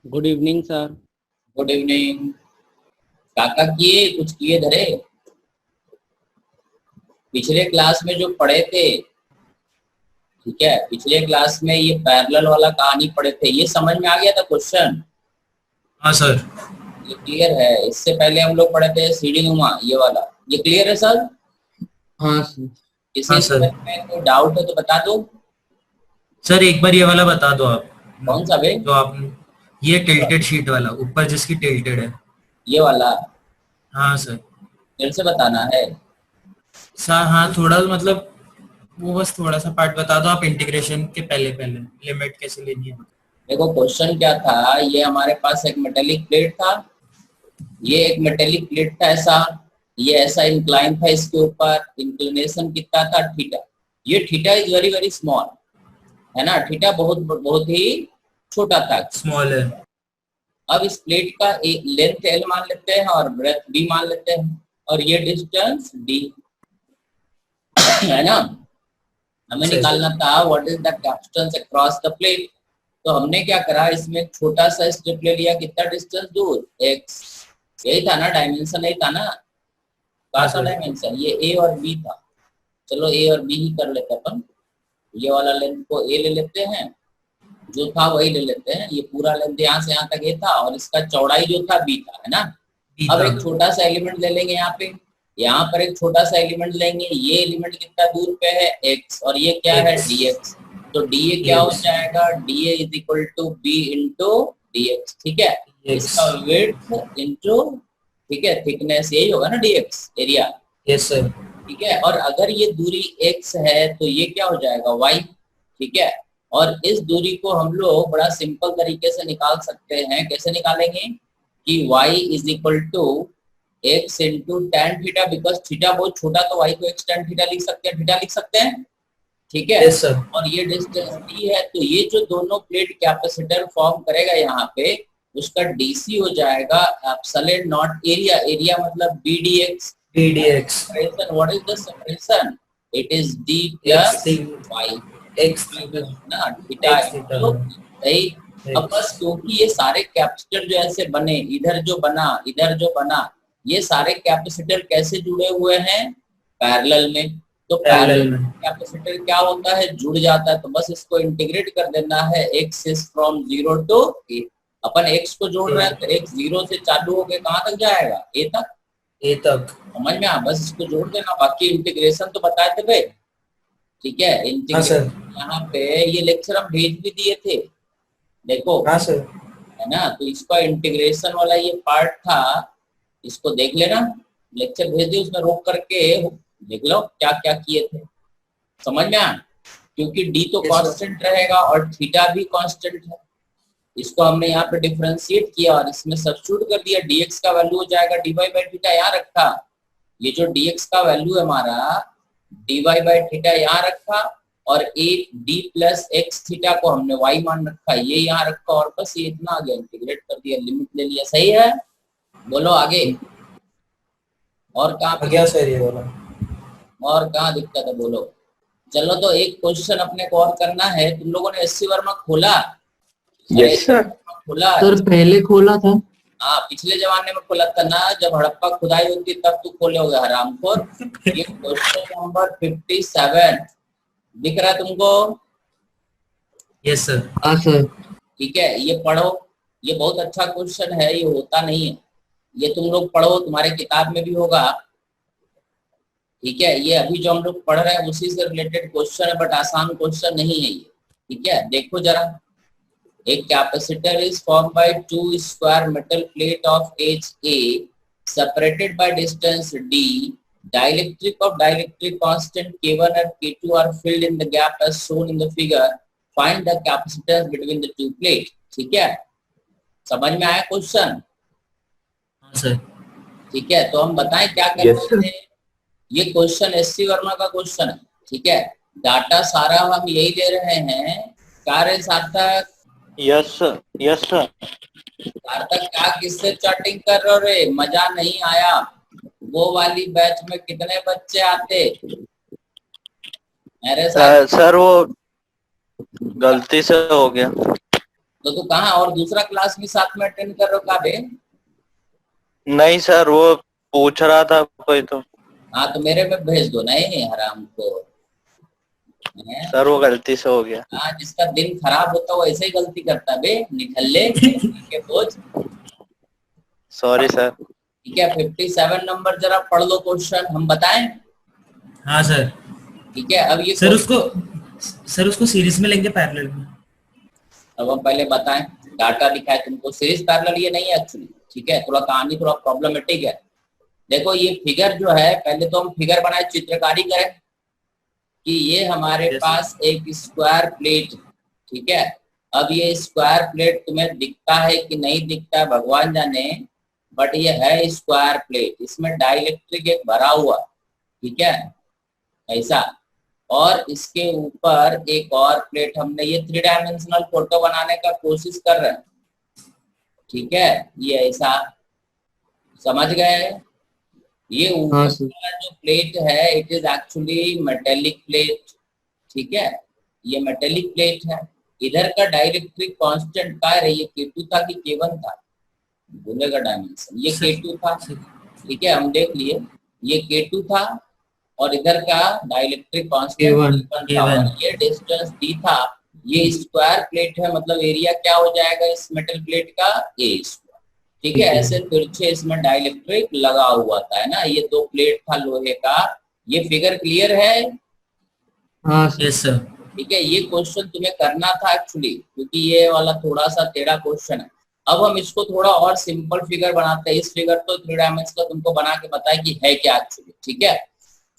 Good evening sir. Good evening. काका किए कुछ किए धरे। पिछले क्लास में जो पढ़े थे, ठीक है, पिछले क्लास में ये पैरेलल वाला कहानी पढ़े थे, ये समझ में आ गया था क्वेश्चन? हाँ सर। ये क्लियर है? इससे पहले हम लोग पढ़े थे सीढ़ी नुमा, ये वाला, ये क्लियर है सर? हाँ सर। इसे हाँ सर। में कोई डाउट है तो बता दो। सर एक बार ये वाला बता दो आप। कौन सा बे? जो आप ये टिल्टेड शीट वाला ऊपर जिसकी टिल्टेड है। ये वाला हाँ सर। फिर से बताना है। सर हाँ, थोड़ा मतलब वो बस थोड़ा सा पार्ट बता दो आप, इंटीग्रेशन के पहले पहले लिमिट कैसे लेनी है। देखो क्वेश्चन क्या था, ये हमारे पास एक मेटेलिक प्लेट था, ये एक मेटेलिक प्लेट था ऐसा, ये ऐसा इंक्लाइन था, इसके ऊपर इंक्लिनेशन कितना था? थीटा। ये theta is very very small, है ना, थीटा बहुत बहुत ही छोटा था, स्मॉल है। अब इस प्लेट का एक लेंथ एल मान लेते हैं और ब्रेथ बी मान लेते हैं, और ये डिस्टेंस डी है ना। हमें निकालना था what is the capacitance across the plate. तो हमने क्या करा, इसमें एक छोटा सा स्ट्रिप ले लिया, कितना डिस्टेंस दूर? एक्स। यही था ना डायमेंशन, यही था ना, कौन सा डायमेंशन? ये ए और बी था। चलो ए और बी ही कर लेते अपन। ये वाला लेंथ को ए ले लेते हैं, जो था वही ले लेते हैं। ये पूरा लेंथ यहाँ से यहाँ तक ये था, और इसका चौड़ाई जो था बी था, है ना। अब एक छोटा सा एलिमेंट ले लेंगे यहाँ पे, यहाँ पर एक छोटा सा एलिमेंट लेंगे, ये एलिमेंट कितना दूर पे है? एक्स, और ये क्या है? D x. तो डी ए क्या हो जाएगा? D a is equal to b into d x, ठीक है। इसका विड्थ इंटू, ठीक है, थिकनेस, यही होगा ना D x, area. Yes sir. ठीक है, और अगर ये दूरी x है तो ये क्या हो जाएगा? y, ठीक है। और इस दूरी को हम लोग बड़ा सिंपल तरीके से निकाल सकते हैं। कैसे निकालेंगे? कि y is equal to x into tan theta, because theta बहुत छोटा, तो y को x टेन थीटा लिख सकते हैं, थीटा लिख सकते हैं, ठीक है। yes, और ये डिस्टेंस d है, तो ये जो दोनों प्लेट कैपेसिटर फॉर्म करेगा यहाँ पे, उसका dc हो जाएगा एप्सिलॉन नॉट एरिया, एरिया मतलब b dx। dx what is the separation? It is d plus y x ना, थीटा सही। अब बस क्योंकि ये सारे कैपेसिटर जो ऐसे बने, इधर जो बना, इधर जो बना, ये सारे कैपेसिटर कैसे जुड़े हुए हैं? पैरेलल में। तो पैरेलल कैपेसिटर क्या होता है? जुड़ जाता है। तो बस इसको इंटीग्रेट कर देना है, x is from 0 to a। Upon x को जोड़ रहे हैं तो x 0 से चालू होके कहाँ तक जाएगा? a तक। ए तक समझ में आ? बस इसको जोड़ देना, बाकी इंटीग्रेशन तो बताए थे भाई, ठीक है। इंटीग्रेशन यहाँ पे ये लेक्चर हम भेज भी दिए थे, देखो। हाँ सर। है ना, तो इसका इंटीग्रेशन वाला ये पार्ट था, इसको देख लेना, लेक्चर भेज दिए, उसमें रोक करके देख लो क्या क्या किए थे। समझ में आ? क्योंकि डी तो कांस्टेंट रहेगा और थीटा भी कांस्टेंट है। इसको हमने यहाँ पे डिफरेंशिएट किया और इसमें सब्स्टिट्यूट कर दिया, dx का वैल्यू हो जाएगा dy बाई थीटा, यहाँ रखा। ये जो dx का वैल्यू है हमारा, dy बाई थीटा यहाँ रखा, और एक d प्लस एक्स थीटा को हमने y मान रखा, ये यहाँ रखा, और बस ये इतना आ गया, इंटीग्रेट कर दिया, लिमिट ले लिया। सही है? बोलो आगे। और कहाँ गया सर ये वाला? और कहाँ दिक्कत है बोलो। चलो तो एक क्वेश्चन अपने को और करना है। तुम लोगों ने एससी वर्मा खोला? Yes sir. खोला सर पहले खोला था। हाँ, पिछले जमाने में खोला था ना, जब हड़प्पा खुदाई होती तब तू खोलोगे हरामखोर। ये क्वेश्चन नंबर 57 दिख रहा है तुमको? Yes sir. हाँ सर। ठीक है, ये पढ़ो, ये बहुत अच्छा क्वेश्चन है, ये होता नहीं है, ये तुम लोग पढ़ो, तुम्हारे किताब में भी होगा, ठीक है। ये अभी जो हम लोग पढ़ रहे हैं उसी से रिलेटेड क्वेश्चन है, बट आसान क्वेश्चन नहीं है ये, ठीक है। देखो जरा, एक capacitor is formed by two square metal plate of edge A separated by distance D. Dielectric of dielectric constant K1 and K2 are filled in the gap as shown in the figure. Find the capacitance between the two plates. ठीक है, समझ में आया question? हाँ sir. ठीक है, तो हम बताएं क्या करते हैं। ये क्वेश्चन एससी वर्मा का क्वेश्चन है, ठीक है। डाटा सारा हम यही ले रहे हैं। कार्य सार्थक? Yes sir, yes sir. सार्थक क्या किससे चैटिंग कर रहे हो रे? मजा नहीं आया? वो वाली बैच में कितने बच्चे आते मेरे साथ? सर वो गलती से हो गया। तो तू कहाँ और दूसरा क्लास भी साथ में अटेंड कर रहे हो काबे? नहीं सर, वो पूछ रहा था कोई तो। हाँ तो मेरे में भेज दो। नहीं हराम को हैं? सर वो गलती से हो गया। हाँ जिसका दिन खराब होता है वो ऐसे ही गलती करता है बे, निठल्ले के बोझ। Sorry sir. ठीक है 57 नंबर जरा पढ़ लो क्वेश्चन, हम बताएं? हाँ सर। ठीक है अब ये सर उसको सीरीज में लेंगे पैरेलल में? अब हम पहले बताएं, डाटा दिखाए तुमको, सीरीज पैरेलल ये नहीं है एक्चुअली। ठीक है थोड़ा कहानी थोड़ा प्रॉब्लमेटिक है। देखो ये फिगर जो है, पहले तो हम फिगर बनाए, चित्रकारी करें कि ये हमारे पास एक स्क्वायर प्लेट। ठीक है अब ये स्क्वायर प्लेट तुम्हें दिखता है कि नहीं दिखता है भगवान जाने, बट ये है स्क्वायर प्लेट, इसमें डाइलेक्ट्रिक एक भरा हुआ। ठीक है ऐसा, और इसके ऊपर एक और प्लेट, हमने ये 3 डायमेंशनल फोटो बनाने का कोशिश कर रहे हैं। ठीक है ये ऐसा, समझ गए? ये ऊपर वाला जो प्लेट है it is actually metallic plate. ठीक है ये मेटेलिक प्लेट है। इधर का डाइलेक्ट्रिक कांस्टेंट क्या है, ये K2 था कि K1 था, भूलेगा डायमेंशन, ये K2 था। ठीक है हम देख लिए ये K2 था और इधर का डाइलेक्ट्रिक कांस्टेंट K1 था और ये डिस्टेंस D था। ये स्क्वायर प्लेट है, मतलब एरिया क्या हो जाएगा इस मेटल प्लेट का, A स्क्वायर। ठीक है ऐसे तिरछे इसमें डाइलेक्ट्रिक लगा हुआ था, है ना, ये 2 प्लेट था लोहे का। ये फिगर क्लियर है? हाँ यस सर। ठीक है ये क्वेश्चन तुम्हें करना था एक्चुअली, क्योंकि ये वाला थोड़ा सा टेढ़ा क्वेश्चन है। अब हम इसको थोड़ा और सिंपल फिगर बनाते हैं। इस फिगर तो 3 डायमेंशन का तुमको बना के बताया कि है क्या एक्चुअली। ठीक है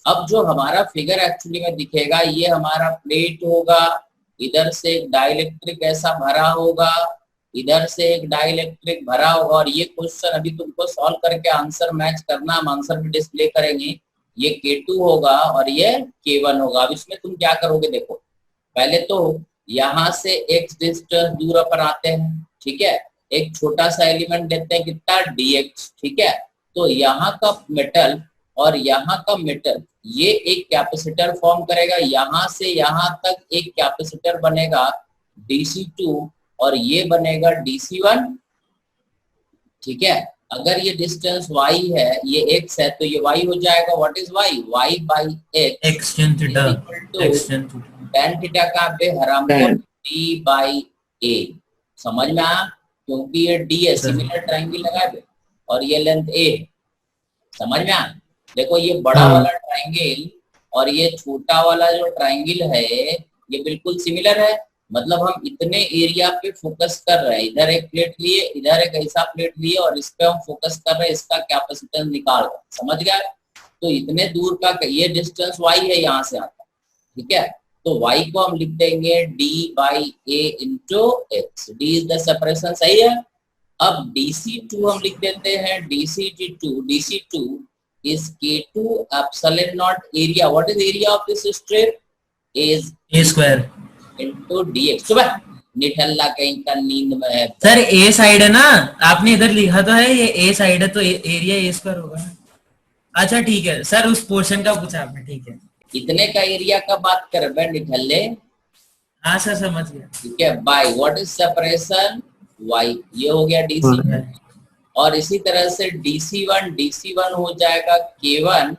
अब जो हमारा फिगर एक्चुअली में दिखेगा, ये हमारा प्लेट होगा, इधर से एक डाइलेक्ट्रिक ऐसा भरा होगा, इधर से एक डाइलेक्ट्रिक भरा होगा, और ये क्वेश्चन अभी तुमको सॉल्व करके आंसर मैच करना, हम आंसर भी डिस्प्ले करेंगे। ये K2 होगा और ये K1 होगा। अब इसमें तुम क्या करोगे, देखो पहले तो यहाँ से x डिस्टेंस दूर अपन आते हैं। ठीक है एक छोटा सा एलिमेंट देते हैं कितना, dx। ठीक है तो यहाँ का मेटल और यहाँ का मेटल ये एक कैपेसिटर फॉर्म करेगा, यहाँ से यहाँ तक एक कैपेसिटर बनेगा DC2 और ये बनेगा DC1। ठीक है अगर ये डिस्टेंस y है, ये x है, तो ये y हो जाएगा, what is y, y by x tan theta का पे हराम d बाई a। समझ में आया? क्योंकि ये d है, सिमिलर ट्रायंगल लगा दे और ये लेंथ a। समझ में आया? देखो ये बड़ा वाला ट्रायंगल और ये छोटा वाला जो ट्रायंगल है ये बिल्कुल सिमिलर है, मतलब हम इतने एरिया पे फोकस कर रहे हैं। इधर एक प्लेट लिए, इधर एक ऐसा प्लेट लिए और इस पे हम फोकस कर रहे हैं, इसका कैपेसिटेंस निकाल रहे हैं। समझ गया? तो इतने दूर का ये डिस्टेंस y है यहाँ से आता। ठीक है तो y को हम लिख देंगे d by a into x। d is the separation, सही है। अब DC2 हम लिख देते हैं, DC2 is K2 epsilon naught area. What is area of this strip? Is a square into dx। सुबह निठल्ला कहीं का नींद में है सर। a साइड है ना, आपने इधर लिखा तो है ये a साइड है, तो एरिया a स्क्वायर होगा। अच्छा ठीक है सर, उस पोर्शन का पूछा आपने, ठीक है। इतने का एरिया का बात कर रहे निठल्ले। हाँ सर समझ गया। ठीक है by what is separation y, ये हो गया DC। और इसी तरह से DC1 हो जाएगा K1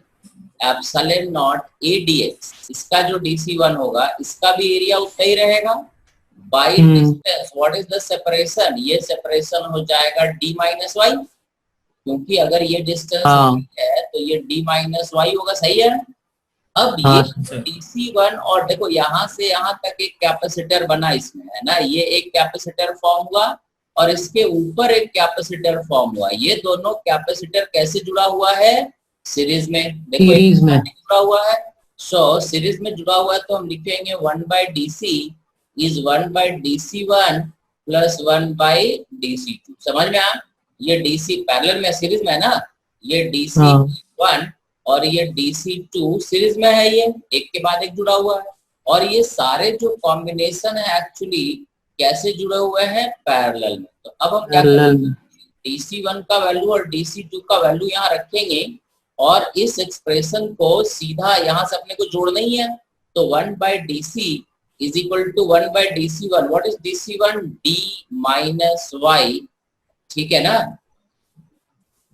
epsilon naught a dx। इसका जो DC1 होगा इसका भी एरिया उतना ही रहेगा by distance. What is the separation, ये सेपरेशन हो जाएगा d माइनस y, क्योंकि अगर ये डिस्टेंस है तो ये d माइनस y होगा। सही है? अब ये DC1 और देखो यहाँ से यहाँ तक एक कैपेसिटर बना इसमें, है ना, ये एक कैपेसिटर फॉर्म हुआ और इसके ऊपर एक कैपेसिटर फॉर्म हुआ। ये दोनों कैपेसिटर कैसे जुड़ा हुआ है, सीरीज में। देखो सीरीज में जुड़ा हुआ है। सो सीरीज में जुड़ा हुआ है तो हम लिखेंगे 1 by DC is 1 by DC1 plus 1 by DC2। समझ में आया? ये DC पैरेलल में सीरीज में है ना, ये DC1 और ये DC2 सीरीज में है, ये एक के बाद एक जुड़ा हुआ है। और ये सारे जो कॉम्बिनेशन है एक्चुअली कैसे जुड़े हुए हैं, पैरेलल में। तो अब हम क्या करेंगे, DC1 का वैल्यू और DC2 का वैल्यू यहाँ रखेंगे और इस एक्सप्रेशन को सीधा यहाँ से अपने को जोड़ना ही है। तो 1 by DC is equal to 1 by dc1. What is dc1? d minus y. ठीक है ना?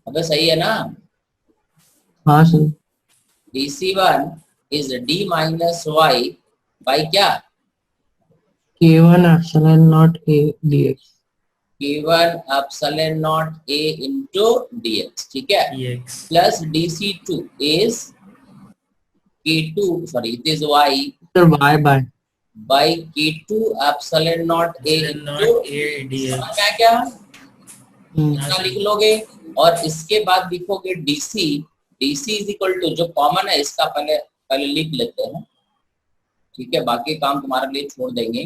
अबे सही है ना? हाँ sir. dc1 is d minus y by क्या? K1 epsilon naught A dx. k1 epsilon naught a into dx. ठीक है? dx plus dc2 is k2, sorry, it is y Sir, y by. by k2 epsilon naught a epsilon into naught a dx. क्या क्या Hmm. इतना लिख लोगे और इसके बाद लिखोगे dc. dc is equal to, जो कॉमन है इसका पहले पहले लिख लेते हैं. ठीक है, बाकी काम तुम्हारे लिए छोड़ देंगे.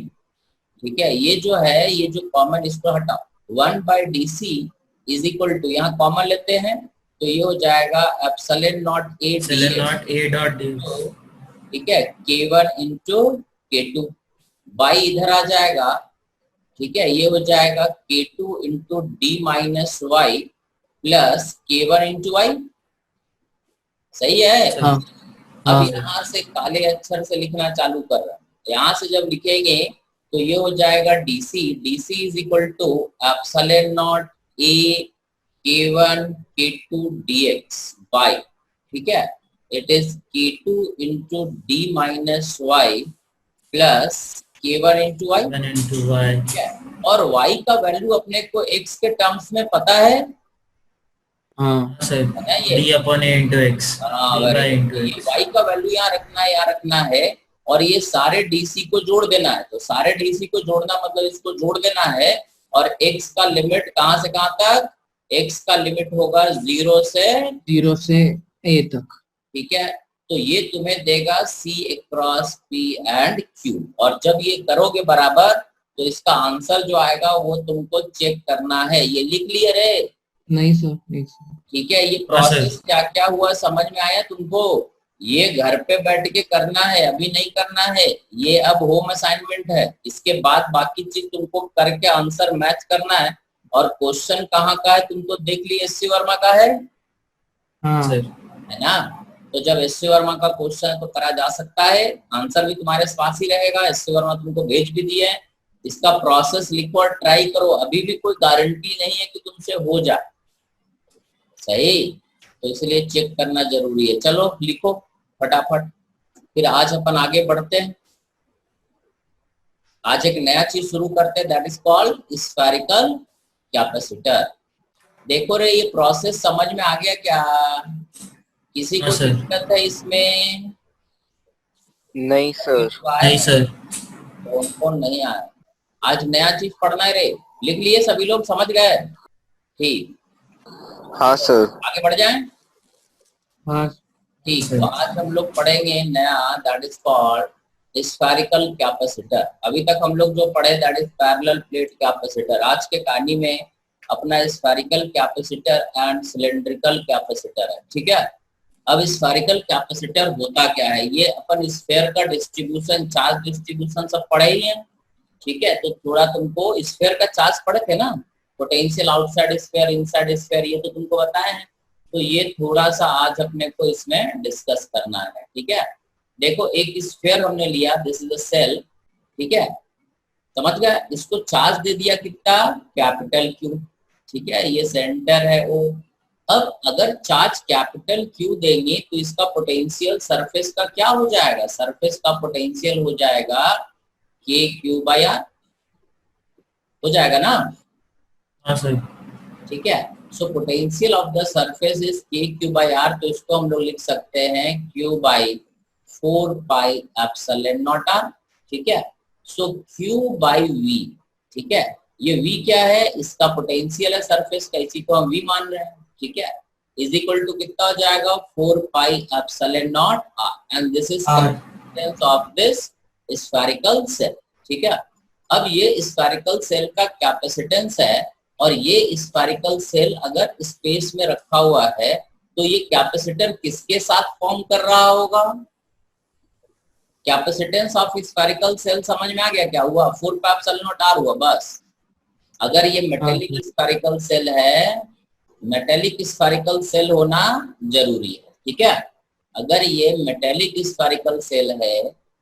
ठीक है, ये जो है, ये जो कॉमन, इसको हटाओ. 1 by d c is equal to, यहाँ कॉमन लेते हैं तो ये हो जाएगा epsilon naught a epsilon naught a dot dx. ठीक है, k1 इंटू k2 बाई इधर आ जाएगा. ठीक है, ये हो जाएगा k2 into d minus y plus k1 into y. सही है? हाँ. अब हाँ. यहाँ से काले अक्षर से लिखना चालू कर रहा है. यहाँ से जब लिखेंगे तो ये हो जाएगा dc. dc is equal to epsilon naught a k1 k2 dx by, ठीक है, it is k2 into d minus y plus k1 into y. 1 into y. ठीक है, और y का वैल्यू अपने को x के टर्म्स में पता है. हाँ. सर है ये? d upon a into x. हाँ, dy into ये x. y का वैल्यू यहाँ रखना है, यहाँ रखना है, और ये सारे डीसी को जोड़ देना है. तो सारे डीसी को जोड़ना मतलब इसको जोड़ देना है. और x का लिमिट कहाँ से कहाँ तक? x का लिमिट होगा 0 से 0 से A तक. ठीक है, तो ये तुम्हें देगा c across p and q. और जब ये करोगे बराबर तो इसका आंसर जो आएगा वो तुमको चेक करना है. ये लिख लिए रे? नहीं सर, नहीं सर. ठीक है, ये प्रोसेस क्या क्या हुआ समझ में आया तुमको? ये घर पे बैठ के करना है, अभी नहीं करना है. ये अब होम असाइनमेंट है. इसके बाद बाकी चीज तुमको करके आंसर मैच करना है. और क्वेश्चन कहाँ का है तुमको देख लिए, एससी वर्मा का है हाँ. सर है ना? तो जब एससी वर्मा का क्वेश्चन है तो करा जा सकता है. आंसर भी तुम्हारे पास ही रहेगा. एससी वर्मा तुमको भेज भी दिए है. इसका प्रोसेस लिखो और ट्राई करो. अभी भी कोई गारंटी नहीं है कि तुमसे हो जाए. सही, तो इसलिए चेक करना जरूरी है. चलो लिखो फटाफट, फिर आज अपन आगे बढ़ते हैं. आज एक नया चीज शुरू करते हैं, that is called spherical capacitor. देखो रे, ये प्रोसेस समझ में आ गया क्या? किसी को दिक्कत है इसमें? नहीं सर. नहीं सर. कौन कौन नहीं आया? आज नया चीज पढ़ना है रे. लिख लिए सभी लोग, समझ गए? ठीक, हाँ सर. आगे बढ़ जाएं. हाँ. ठीक, तो आज हम लोग पढ़ेंगे नया, that is called spherical capacitor. अभी तक हम लोग जो पढ़े that is parallel plate capacitor. आज के कहानी में अपना spherical capacitor and cylindrical capacitor है. ठीक है, अब स्फेरिकल कैपेसिटर होता क्या है? ये अपन स्फेयर का डिस्ट्रीब्यूशन, चार्ज डिस्ट्रीब्यूशन सब पढ़े ही हैं. ठीक है, तो थोड़ा तुमको स्फेयर का चार्ज पढ़े थे ना, potential outside sphere, inside sphere, ये तो तुमको बताए हैं. तो ये थोड़ा सा आज अपने को इसमें डिस्कस करना है. ठीक है, देखो एक स्फेयर हमने लिया, दिस इज अ सेल. ठीक है, समझ गए? इसको चार्ज दे दिया कितना? Capital Q. ठीक है, ये सेंटर है ओ. अब अगर चार्ज कैपिटल क्यू देंगे तो इसका पोटेंशियल सरफेस का क्या हो जाएगा? सरफेस का पोटेंशियल हो जाएगा के क्यू बाई आर. हो जाएगा ना? हाँ सर. ठीक है, so potential of the surface is k q by r. तो इसको हम लोग लिख सकते हैं q by 4 pi epsilon naught r. ठीक है, सो क्यू बाई वी. ठीक है, ये v क्या है? इसका पोटेंशियल है सरफेस का, इसी को हम v मान रहे हैं. ठीक है, इज इक्वल टू कितना हो जाएगा? 4 pi epsilon naught r. And this is capacitance of this spherical shell. ठीक है, अब ये स्फेरिकल सेल का कैपेसिटेंस है. और ये स्फेरिकल सेल अगर स्पेस में रखा हुआ है तो ये कैपेसिटर किसके साथ फॉर्म कर रहा होगा? कैपेसिटेंस ऑफ स्फेरिकल सेल समझ में आ गया क्या हुआ? 4 पाई एप्सिलॉन नॉट आर हुआ बस. अगर ये मेटेलिक स्फेरिकल सेल है, मेटेलिक स्फेरिकल सेल होना जरूरी है. ठीक है, अगर ये मेटेलिक स्फेरिकल सेल है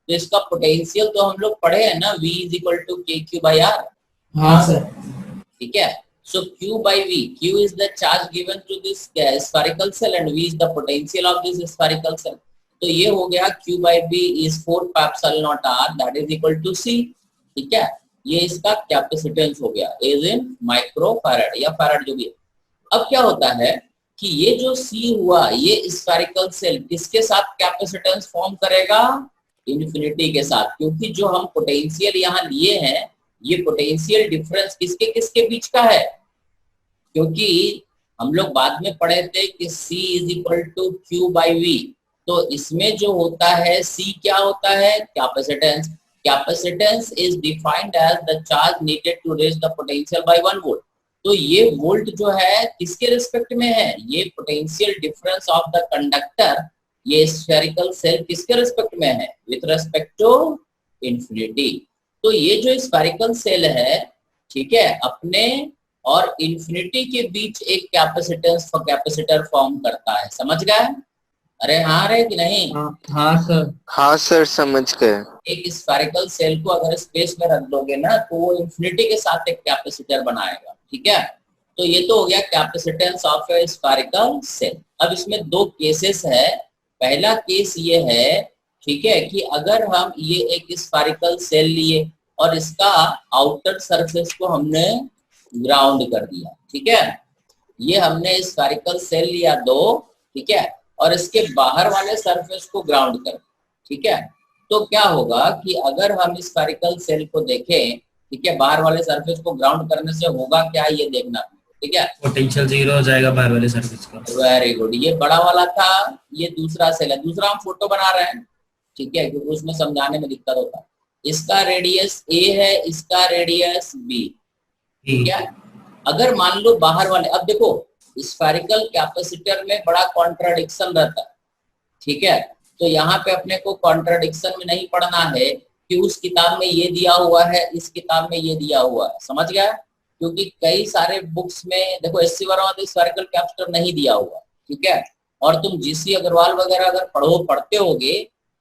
तो इसका पोटेंशियल तो हम लोग पढ़े हैं ना, V इज इक्वल टू के क्यू बाई आर। हाँ सर। ठीक है, so Q by V, Q is the charge given to this spherical cell and V is the potential of this spherical cell। तो ये हो गया Q by V is 4 pi epsilon naught R that is equal to C। ठीक है, ये इसका capacitance हो गया, इज इन माइक्रो फैराड या फैराड जो भी है। अब क्या होता है कि ये जो C हुआ, ये स्फेरिकल सेल किसके साथ कैपेसिटेंस फॉर्म करेगा? इन्फिनिटी के साथ, क्योंकि जो हम पोटेंशियल यहाँ लिए हैं, ये पोटेंशियल डिफरेंस किसके किसके बीच का है? क्योंकि हम लोग बाद में पढ़े थे कि C is equal to q by v, तो इसमें जो होता है C क्या होता है? Capacitance. Capacitance is defined as the charge needed to raise the potential by 1 volt. तो ये वोल्ट जो है किसके रिस्पेक्ट में है? ये potential difference of the conductor, ये स्फेरिकल सेल किसके रिस्पेक्ट में है? With respect to infinity. तो ये जो स्फेरिकल सेल है, ठीक है, अपने और इन्फिनिटी के बीच एक कैपेसिटर फॉर्म करता है। समझ गए? अरे हाँ रे कि नहीं? हाँ सर। हाँ सर समझ गए। एक स्फेरिकल सेल को अगर स्पेस में रख दोगे ना, तो वो इन्फिनिटी के साथ एक कैपेसिटर बनाएगा। ठीक है, तो ये तो हो गया capacitance of A spherical shell. अब इसमें दो केसेस है। पहला केस ये है, ठीक है, कि अगर हम ये एक स्फेरिकल सेल लिए और इसका आउटर सरफेस को हमने ग्राउंड कर दिया। ठीक है, ये हमने स्फेरिकल सेल लिया दो, ठीक है, और इसके बाहर वाले सरफेस को ग्राउंड कर। ठीक है, तो क्या होगा कि अगर हम स्फेरिकल सेल को देखें, ठीक है, बाहर वाले सरफेस को ग्राउंड करने से होगा क्या, ये देखना। ठीक है, पोटेंशियल 0 हो जाएगा बाहर वाले सरफेस का। Very good. ये बड़ा वाला था, ये दूसरा सेल है। दूसरा हम फोटो बना रहे हैं, ठीक है, क्योंकि उसमें समझाने में दिक्कत होता है। इसका रेडियस A है, इसका रेडियस B। ठीक है, अगर मान लो बाहर वाले, अब देखो स्फेरिकल कैपेसिटर में बड़ा कॉन्ट्राडिक्शन रहता है। ठीक है, तो यहाँ पे अपने को कॉन्ट्राडिक्शन में नहीं पढ़ना है कि उस किताब में ये दिया हुआ है, इस किताब में ये दिया हुआ है। समझ गया? क्योंकि कई सारे बुक्स में देखो SC वर्मा में स्फेरिकल कैपेसिटर नहीं दिया हुआ। ठीक है, और तुम GC अग्रवाल वगैरह अगर पढ़ते होगे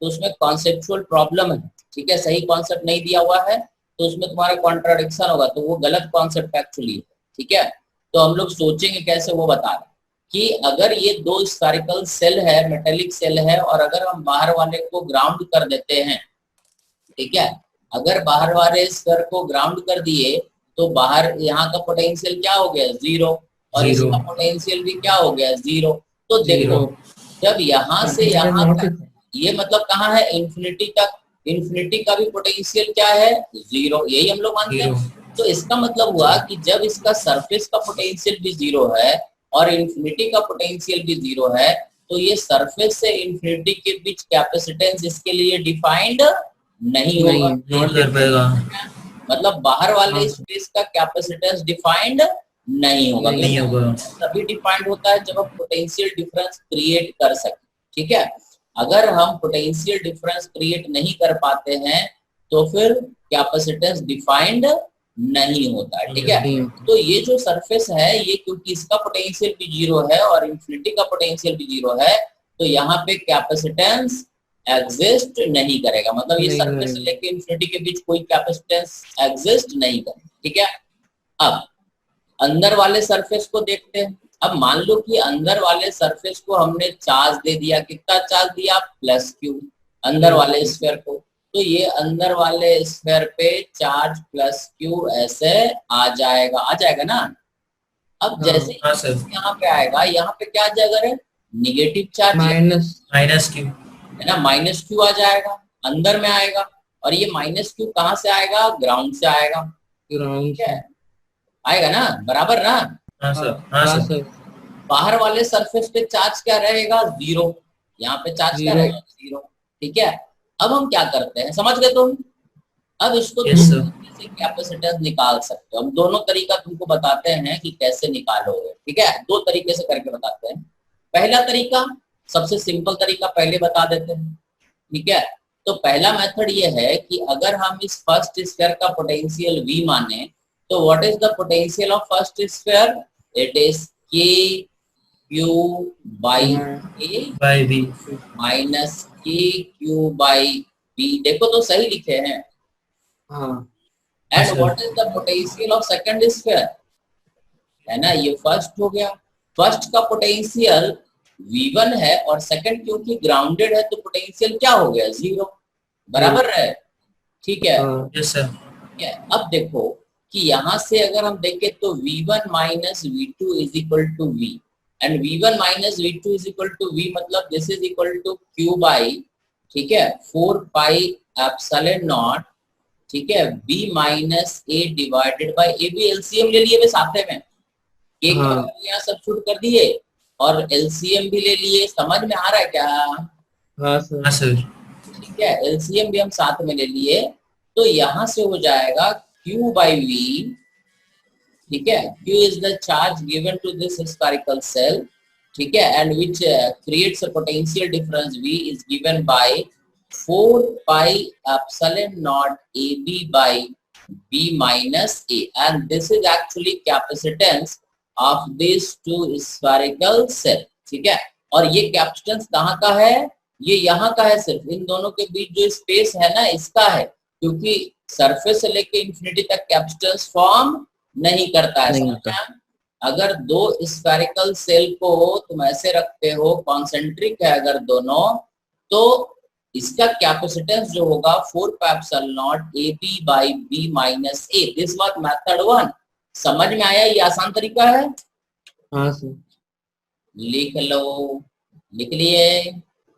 तो उसमें कॉन्सेप्चुअल प्रॉब्लम है। ठीक है, सही कॉन्सेप्ट नहीं दिया हुआ है तो उसमें तुम्हारा कॉन्ट्राडिक्शन होगा, तो वो गलत कॉन्सेप्ट एक्चुअली है। ठीक है, तो हम लोग सोचेंगे कैसे, वो बता रहे कि अगर ये दो स्फेरिकल सेल है, मेटेलिक सेल है, और अगर हम बाहर वाले को ग्राउंड कर देते हैं, ठीक है, अगर बाहर वाले स्फीयर को ग्राउंड कर दिए तो बाहर यहाँ का पोटेंशियल क्या हो गया? 0, और इसका पोटेंशियल भी क्या हो गया? 0। तो देखो जब यहाँ से यहाँ तक, ये मतलब कहाँ है? इन्फिनिटी तक। इन्फिनिटी का भी पोटेंशियल क्या है? 0। यही हम लोग मानते हैं। तो इसका मतलब हुआ कि जब इसका सरफेस का पोटेंशियल भी 0 है और इन्फिनिटी का पोटेंशियल भी 0 है, तो ये सरफेस से इन्फिनिटी के बीच कैपेसिटेंस इसके लिए डिफाइंड नहीं होगा। मतलब बाहर वाले स्पेस का कैपेसिटेंस डिफाइंड नहीं होगा। तभी डिफाइंड होता है जब हम पोटेंशियल डिफरेंस क्रिएट कर सके। ठीक है, अगर हम पोटेंशियल डिफरेंस क्रिएट नहीं कर पाते हैं तो फिर कैपेसिटेंस डिफाइंड नहीं होता है। ठीक है, तो ये जो सरफेस है, ये क्योंकि इसका पोटेंशियल भी 0 है और इन्फिनिटी का पोटेंशियल भी 0 है, तो यहाँ पे कैपेसिटेंस एग्जिस्ट नहीं करेगा। मतलब ये सरफेस से लेके इन्फिनिटी के बीच कोई कैपेसिटेंस एग्जिस्ट नहीं करेगा। ठीक है, अब अंदर वाले सरफेस को देखते हैं। अब मान लो कि अंदर वाले सरफेस को हमने चार्ज दे दिया। कितना चार्ज दिया? +Q अंदर वाले स्फीयर को। तो ये अंदर वाले स्फीयर पे चार्ज +Q ऐसे आ जाएगा ना। अब जैसे यहाँ पे आएगा, यहाँ पे क्या आ जाएगा? निगेटिव चार्ज -Q है ना, -Q आ जाएगा, अंदर में आएगा। और ये -Q कहाँ से आएगा? ग्राउंड से आएगा। ग्राउंड से आएगा ना, बराबर ना? हाँ सर। बाहर वाले सरफेस पे चार्ज क्या रहेगा? 0। यहाँ पे चार्ज क्या रहेगा? 0। ठीक है, अब हम क्या करते हैं, समझ गए तुम? अब इसको से कैपेसिटेंस निकाल सकते हो। हम दोनों तरीका तुमको बताते हैं कि कैसे निकालोगे। ठीक है, 2 तरीके से करके बताते हैं। पहला तरीका, सबसे सिंपल तरीका पहले बता देते हैं। ठीक है, तो पहला मेथड ये है कि अगर हम इस फर्स्ट स्फीयर का पोटेंशियल V माने, तो what is the potential of first sphere? It is KQ by A by V minus KQ by B, देखो तो सही लिखे हैं। हाँ एंड अच्छा। What is the potential of second sphere, है ना, ये फर्स्ट हो गया। फर्स्ट का पोटेंशियल V1 है और सेकंड क्योंकि ग्राउंडेड है तो पोटेंशियल क्या हो गया, 0, बराबर है। ठीक है, हाँ यस सर। ठीक है। अब देखो कि यहाँ से अगर हम देखें तो V1 minus V2 is equal to V, and V1 minus V2 is equal to V, मतलब this is equal to Q by, ठीक है, 4 पाई एप्सिलॉन नॉट, ठीक है, B minus A divided by A। भी एलसीएम ले लिए वे साथ में, के हाँ यहाँ सब्स्टिट्यूट कर दिए और एलसीएम भी ले लिए। समझ में आ रहा है क्या? हाँ सर। हाँ सर। ठीक है, एलसीएम भी हम साथ में ले लिए, तो यहाँ से हो जाएगा Q बाई V, ठीक है, Q is the charge given to this spherical shell, ठीक है, and which creates a potential difference V is given by 4 pi epsilon naught AB bye B minus A, and this is actually capacitance of these two spherical cell, ठीक है। और ये capacitance कहाँ का है, ये यहाँ का है, सिर्फ इन दोनों के बीच जो स्पेस है ना इसका है, क्योंकि सरफेस से लेके इंफिनिटी तक कैपेसिटेंस फॉर्म नहीं करता है। नहीं समझ होता। में आया? अगर दो स्फेरिकल सेल को तुम ऐसे रखते हो, कॉन्सेंट्रिक है अगर दोनों, तो इसका कैपेसिटेंस जो होगा 4 pi epsilon naught AB by B minus A। This was method 1। समझ में आया? ये आसान तरीका है, हाँ सर। लिख लो, लिख लिए,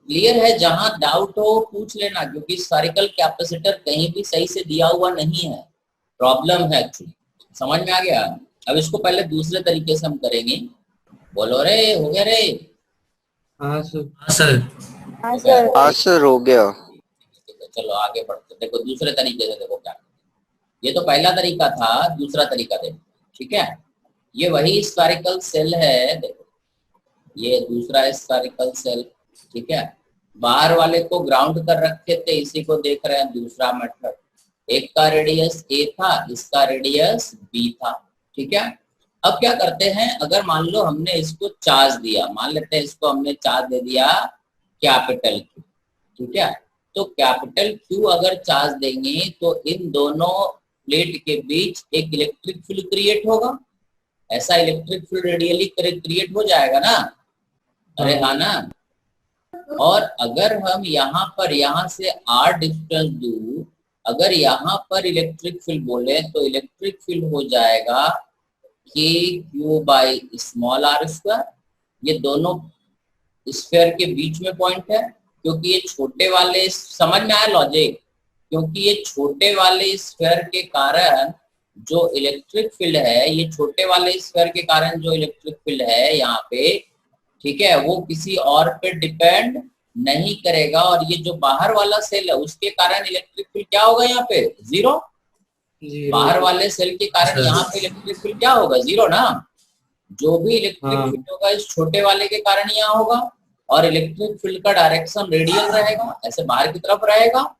क्लियर है? जहां डाउट हो पूछ लेना, क्योंकि स्फेरिकल कैपेसिटर कहीं भी सही से दिया हुआ नहीं है, प्रॉब्लम है एक्चुअली। समझ में आ गया? अब इसको पहले दूसरे तरीके से हम करेंगे। बोलो रे, हो गया रे? हाँ सर। हाँ सर। हाँ सर। हाँ सर हो गया। चलो आगे बढ़ते, देखो दूसरे तरीके से, देखो क्या, ये तो पहला तरीका था, दूसरा तरीका देखो, ठीक है। ये वही स्फेरिकल सेल है, देखो ये दूसरा स्फेरिकल सेल, ठीक है। बाहर वाले को ग्राउंड कर रखे थे, इसी को देख रहे हैं दूसरा मेथड। एक का रेडियस A था, इसका रेडियस B था, ठीक है। अब क्या करते हैं, अगर मान लो हमने इसको चार्ज दिया, मान लेते हैं इसको हमने चार्ज दे दिया कैपिटल Q, ठीक है। तो कैपिटल Q अगर चार्ज देंगे तो इन दोनों प्लेट के बीच एक इलेक्ट्रिक फील्ड क्रिएट होगा। ऐसा इलेक्ट्रिक फील्ड रेडियली क्रिएट हो जाएगा ना, अरे हाँ ना। और अगर हम यहाँ से R डिस्टेंस दूर अगर यहाँ पर इलेक्ट्रिक फील्ड बोले तो इलेक्ट्रिक फील्ड हो जाएगा KQ by small r square. ये दोनों स्फीयर के बीच में पॉइंट है, क्योंकि ये छोटे वाले, समझ में आया लॉजिक, क्योंकि ये छोटे वाले स्फीयर के कारण जो इलेक्ट्रिक फील्ड है, ये छोटे वाले स्फीयर के कारण जो इलेक्ट्रिक फील्ड है यहाँ पे, ठीक है, वो किसी और पे डिपेंड नहीं करेगा। और ये जो बाहर वाला सेल है उसके कारण इलेक्ट्रिक फील्ड क्या होगा यहाँ पे, 0। बाहर वाले सेल के कारण यहाँ पे इलेक्ट्रिक फील्ड क्या होगा, 0 ना। जो भी इलेक्ट्रिक हाँ। फील्ड होगा इस छोटे वाले के कारण यहाँ होगा, और इलेक्ट्रिक फील्ड का डायरेक्शन रेडियल रहेगा, ऐसे बाहर की तरफ रहेगा।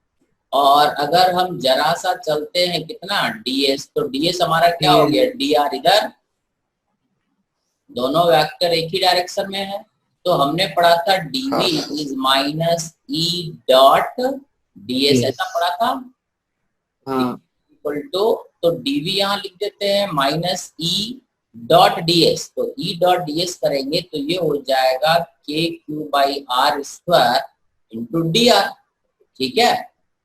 और अगर हम जरा सा चलते हैं कितना, ds, तो ds हमारा क्या हो गया, dr, इधर दोनों वेक्टर एक ही डायरेक्शन में है। तो हमने पढ़ा था dv is minus e dot ds, ऐसा पढ़ा था, हाँ इक्वल टू, तो dv यहाँ लिख देते हैं माइनस e डॉट ds। तो e डॉट ds करेंगे तो ये हो जाएगा kq by r square into dr, ठीक है।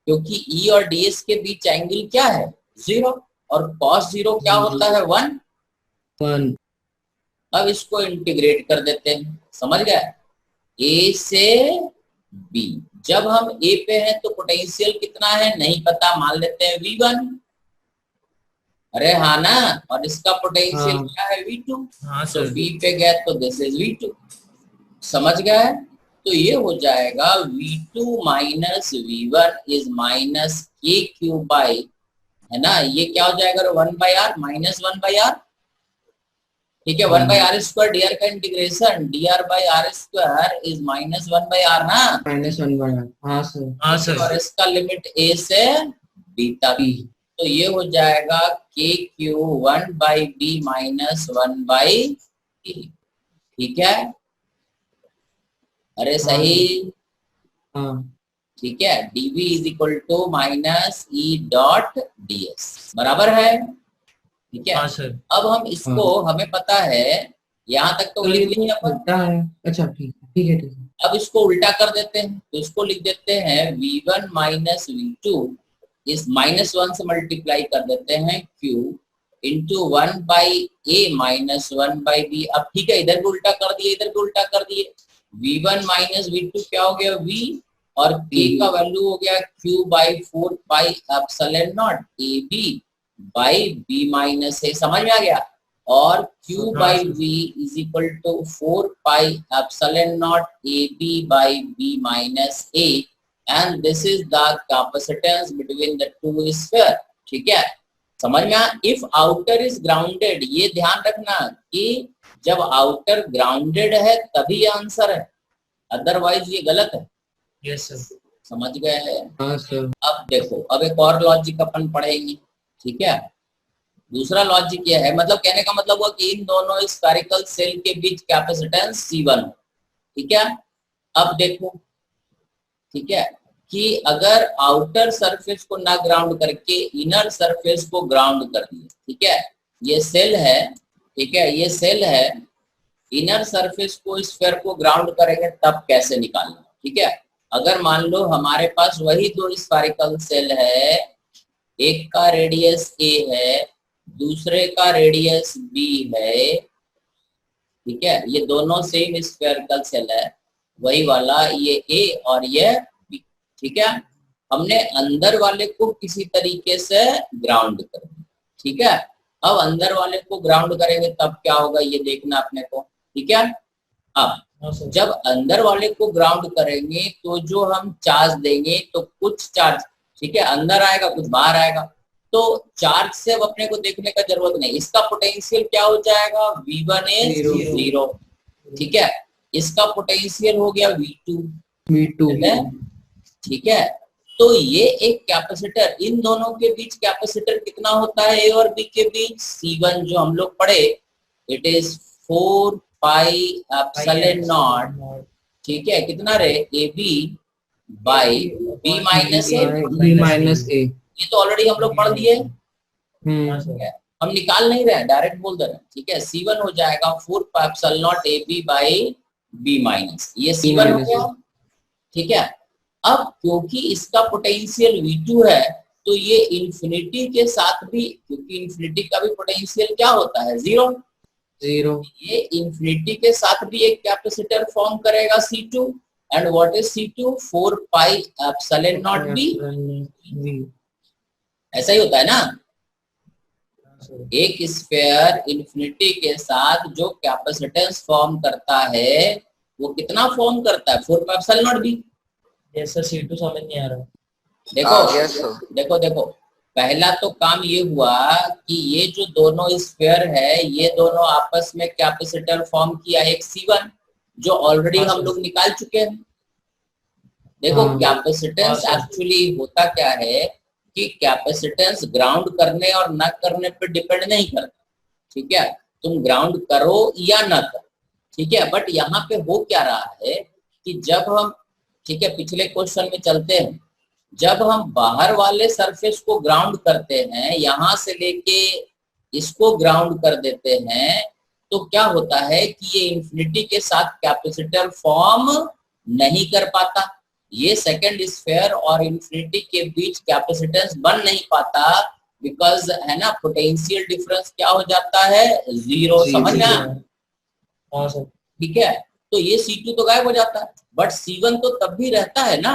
क्योंकि e और ds के बीच एंगल क्या है, 0, और cos 0 क्या होता है, 1। 1। अब इसको इंटीग्रेट कर देते हैं, समझ गए, a से b। जब हम a पे हैं तो पोटेंशियल कितना है नहीं पता, मान लेते हैं V1, अरे हाँ ना, और इसका पोटेंशियल हाँ। क्या है, V2। हाँ तो सर। b पे गए तो दिस इज V2, समझ गए। तो ये हो जाएगा V2 minus V1 is minus KQ by, है ना, ये क्या हो जाएगा, 1 by R, minus 1 by R, ठीक है। 1 बाई आर स्क्वायर dr का integration, dr by R square is minus 1 by R ना, -1/r। हाँ सर। हाँ सर। और इसका लिमिट a से b तक। तो ये हो जाएगा KQ 1 by b minus 1 by a, ठीक है। अरे सही, हाँ ठीक है, dv is equal to minus E dot ds बराबर है, ठीक है। हाँ सर। अब हम इसको हमें पता है यहाँ तक तो तो ये लिख लिया अपन। उल्टा है। अच्छा ठीक है ठीक है ठीक है। अब इसको उल्टा कर देते हैं, तो इसको लिख देते हैं v1 माइनस v2 इस -1 से मल्टीप्लाई कर देते हैं q into 1 by a minus 1 by b। अब ठीक है, इधर भी उल्टा कर दिए, इधर भी उल्टा कर दिए। v1 माइनस v2 क्या हो गया v, और k का वैल्यू हो गया q by 4 pi epsilon naught ab by b minus a। समझ में आ गया? और q by v is equal to 4 pi epsilon naught ab by b minus a, and this is the capacitance between the two sphere. ठीक है, समझ में आया? इफ आउटर इज ग्राउंडेड, ये ध्यान रखना कि जब आउटर ग्राउंडेड है तभी आंसर है, अदरवाइज ये गलत है। Yes sir. समझ गए? हाँ सर। अब देखो, अब एक और लॉजिक अपन पढ़ेंगे। ठीक है, दूसरा लॉजिक ये है, मतलब कहने का मतलब हुआ कि इन दोनों स्फेरिकल सेल के बीच कैपेसिटेंस C1। ठीक है, अब देखो, ठीक है, कि अगर आउटर सरफेस को ना ग्राउंड करके इनर सरफेस को ग्राउंड कर दिए, ठीक है, ये सेल है, ठीक है, ये सेल है, इनर सरफेस को स्फीयर को ग्राउंड करेंगे तब कैसे निकालना। ठीक है, अगर मान लो हमारे पास वही दो स्फेरिकल सेल है, एक का रेडियस a है, दूसरे का रेडियस b है, ठीक है, ये दोनों सेम स्फेरिकल सेल है, वही वाला, ये a और ये b। ठीक है, हमने अंदर वाले को किसी तरीके से ग्राउंड कर दिया। ठीक है, अब अंदर वाले को ग्राउंड करेंगे तब क्या होगा ये देखना अपने को। ठीक है, अब जब अंदर वाले को ग्राउंड करेंगे तो जो हम चार्ज देंगे तो कुछ चार्ज, ठीक है, अंदर आएगा, कुछ बाहर आएगा, तो चार्ज से अब अपने को देखने का जरूरत नहीं। इसका पोटेंशियल क्या हो जाएगा, v1 इज 0। ठीक है, इसका पोटेंशियल हो गया v2। ठीक है, तो ये एक कैपेसिटर, इन दोनों के बीच कैपेसिटर कितना होता है a और b के बीच, C1 जो हम लोग पढ़े, it is 4 pi epsilon naught. ठीक है, कितना रहे, ab by b minus a। ये तो ऑलरेडी हम लोग पढ़ लिए, हम निकाल नहीं रहे, डायरेक्ट बोल दे रहे हैं। ठीक है, C1 हो जाएगा 4 pi epsilon naught ab by b minus, ये C1 हो गया। ठीक है, अब क्योंकि इसका पोटेंशियल v2 है तो ये इंफिनिटी के साथ भी, क्योंकि इंफिनिटी का भी पोटेंशियल क्या होता है, 0, ये इंफिनिटी के साथ भी एक कैपेसिटर फॉर्म करेगा C2, and what is C2, 4 pi epsilon not b। ऐसा ही होता है ना, एक स्फीयर इंफिनिटी के साथ जो कैपेसिटेंस फॉर्म करता है वो कितना फॉर्म करता है, 4 पाई एप्सिलॉन नॉट b। जैसा C2 समझ नहीं आ रहा। देखो देखो देखो, पहला तो काम ये हुआ कि ये जो दोनों स्फीयर है ये दोनों आपस में कैपेसिटर फॉर्म किया, एक C1 जो ऑलरेडी हम लोग निकाल चुके हैं। देखो कैपेसिटेंस एक्चुअली होता क्या है कि कैपेसिटेंस ग्राउंड करने और न करने पे डिपेंड नहीं करता। ठीक है, तुम ग्राउंड करो या न करो, ठीक है, बट यहाँ पे हो क्या रहा है कि जब हम, ठीक है, पिछले क्वेश्चन में चलते हैं, जब हम बाहर वाले सरफेस को ग्राउंड करते हैं, यहां से लेके इसको ग्राउंड कर देते हैं, तो क्या होता है कि ये इंफिनिटी के साथ कैपेसिटर फॉर्म नहीं कर पाता, ये सेकंड स्फीयर और इंफिनिटी के बीच कैपेसिटेंस बन नहीं पाता, बिकॉज है ना, पोटेंशियल डिफरेंस क्या हो जाता है, 0। समझ में आया? ठीक है, तो ये C2 तो गायब हो जाता है, बट C1 तो तब भी रहता है ना।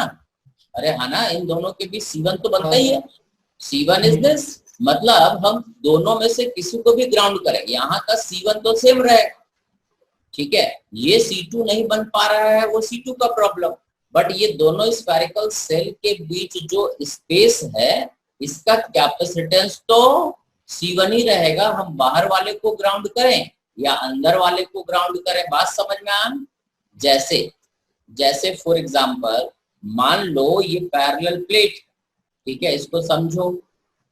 अरे हाँ ना, इन दोनों के बीच C1 तो बनता ही है। C1 इज दिस, मतलब हम दोनों में से किसी को भी ग्राउंड करेंगे, यहाँ का C1 तो सेम रहेगा। ठीक है, ये C2 नहीं बन पा रहा है, वो C2 का प्रॉब्लम, बट ये दोनों स्फेरिकल सेल के बीच जो स्पेस है इसका कैपेसिटेंस तो C1 ही रहेगा, हम बाहर वाले को ग्राउंड करें या अंदर वाले को ग्राउंड करें। बात समझ में आ? जैसे फॉर एग्जांपल मान लो ये पैरेलल प्लेट, ठीक है, इसको समझो,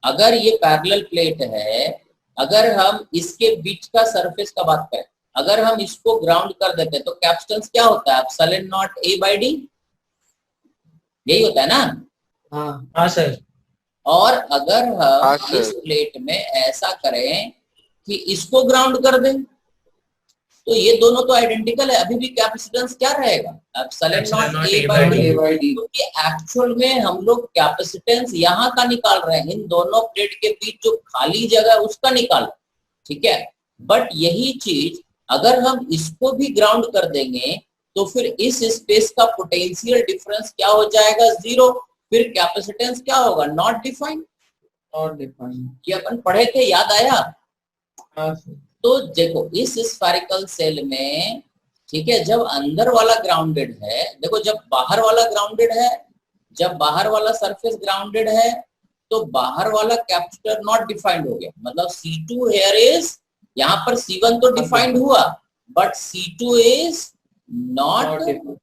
अगर ये पैरेलल प्लेट है, अगर हम इसके बीच का सरफेस का बात करें, अगर हम इसको ग्राउंड कर देते तो कैपेसिटेंस क्या होता है, epsilon naught a by d। यही होता है ना। हाँ हाँ सर। और अगर हाँ, हम सर। इस प्लेट में ऐसा करें कि इसको ग्राउंड कर दें, तो ये दोनों तो आइडेंटिकल है, अभी भी कैपेसिटेंस क्या रहेगा, epsilon naught Epsilon A naught by A by D. A by D। क्योंकि एक्चुअल में हम लोग कैपेसिटेंस यहाँ का निकाल रहे हैं, इन दोनों प्लेट के बीच जो खाली जगह है उसका निकाल, ठीक है। बट यही चीज अगर हम इसको भी ग्राउंड कर देंगे तो फिर इस स्पेस का पोटेंशियल डिफरेंस क्या हो जाएगा, जीरो। फिर कैपेसिटेंस क्या होगा, नॉट डिफाइंड। Not defined। ये अपन पढ़े थे, याद आया। हाँ सर। तो देखो इस स्फेरिकल सेल में, ठीक है, जब अंदर वाला ग्राउंडेड है, देखो जब बाहर वाला ग्राउंडेड है, जब बाहर वाला सरफेस ग्राउंडेड है, तो बाहर वाला कैपेसिटर नॉट डिफाइंड हो गया। मतलब C2 हियर इज, यहाँ पर C1 तो डिफाइंड हुआ, but C2 is Not not defined।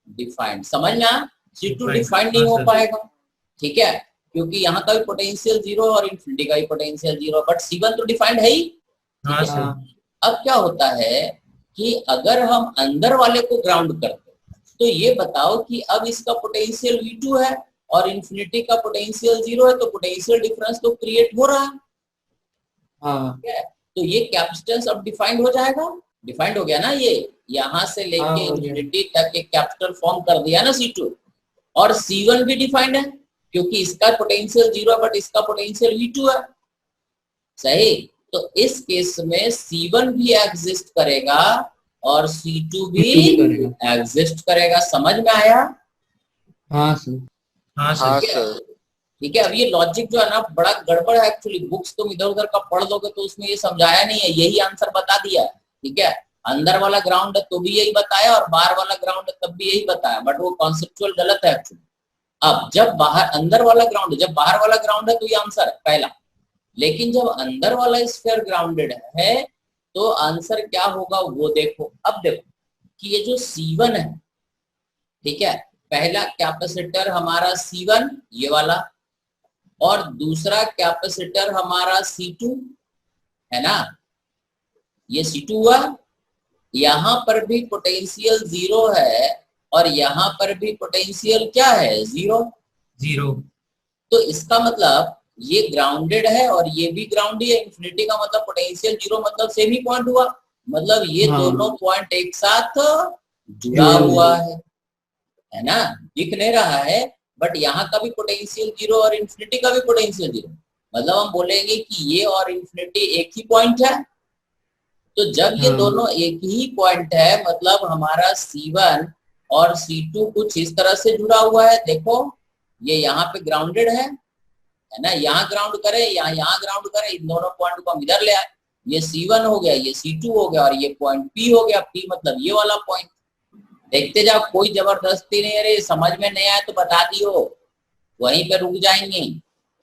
Defined. समझना, C2 Defined, डिफाइंड नहीं हाँ हो सर। पाएगा, ठीक है, क्योंकि यहाँ का भी पोटेंशियल जीरो और इन्फिनिटी का भी पोटेंशियल जीरो, बट C1 तो डिफाइंड है ही। हाँ ठीक है? सर। हाँ अब क्या होता है कि अगर हम अंदर वाले को ग्राउंड करते तो ये बताओ कि अब इसका पोटेंशियल V2 है और इन्फिनिटी का पोटेंशियल जीरो है, तो पोटेंशियल डिफरेंस तो क्रिएट हो रहा है, हाँ ठीक है। तो ये कैपेसिटेंस अब डिफाइंड हो जाएगा, डिफाइंड हो गया ना, ये यहाँ से हाँ, लेके हो गया। इन्फिनिटी तक एक कैपेसिटर फॉर्म कर दिया ना C2। और C1 भी डिफाइंड है क्योंकि इसका पोटेंशियल जीरो है बट इसका पोटेंशियल V2 है, सही। तो इस केस में C1 भी एग्जिस्ट करेगा और C2 भी C2 करेगा। एग्जिस्ट करेगा। समझ में आया? हाँ सर। हाँ हाँ सर। सर। ठीक है। अब ये लॉजिक जो है ना बड़ा गड़बड़ है एक्चुअली, बुक्स तुम इधर उधर का पढ़ लोगे तो उसमें ये समझाया नहीं है, यही आंसर बता दिया है, ठीक है। अंदर वाला ग्राउंड है तो भी यही बताया और बाहर वाला ग्राउंड है तब भी यही बताया, बट वो कॉन्सेप्चुअल गलत है एक्चुअली। अब जब बाहर अंदर वाला ग्राउंड है, जब बाहर वाला ग्राउंड है तो ये आंसर है पहला, लेकिन जब अंदर वाला स्फीयर ग्राउंडेड है तो आंसर क्या होगा वो देखो। अब देखो कि ये जो C1 है, ठीक है, पहला कैपेसिटर हमारा C1 ये वाला, और दूसरा कैपेसिटर हमारा C2 है ना, ये C2 हुआ। यहां पर भी पोटेंशियल जीरो है और यहां पर भी पोटेंशियल क्या है, जीरो। जीरो। तो इसका मतलब ये ग्राउंडेड है और ये भी ग्राउंड है, इन्फिनिटी का मतलब पोटेंशियल जीरो, मतलब सेम ही पॉइंट हुआ, मतलब ये हाँ। दोनों पॉइंट एक साथ जुड़ा हुआ है ना। दिख नहीं रहा है बट यहाँ का भी पोटेंशियल जीरो और इन्फिनिटी का भी पोटेंशियल जीरो, मतलब हम बोलेंगे कि ये और इन्फिनिटी एक ही पॉइंट है। तो जब ये हाँ। दोनों एक ही पॉइंट है मतलब हमारा C1 और C2 कुछ इस तरह से जुड़ा हुआ है। देखो ये यहाँ पे ग्राउंडेड है ना, यहाँ ग्राउंड करे या यहाँ ग्राउंड करे, इन दोनों पॉइंट को हम इधर ले आए, ये C1 हो गया, ये C2 हो गया और ये पॉइंट P हो गया। P मतलब ये वाला पॉइंट। देखते जाओ, कोई जबरदस्ती नहीं है, अरे समझ में नहीं आया तो बता दियो, वहीं पे रुक जाएंगे,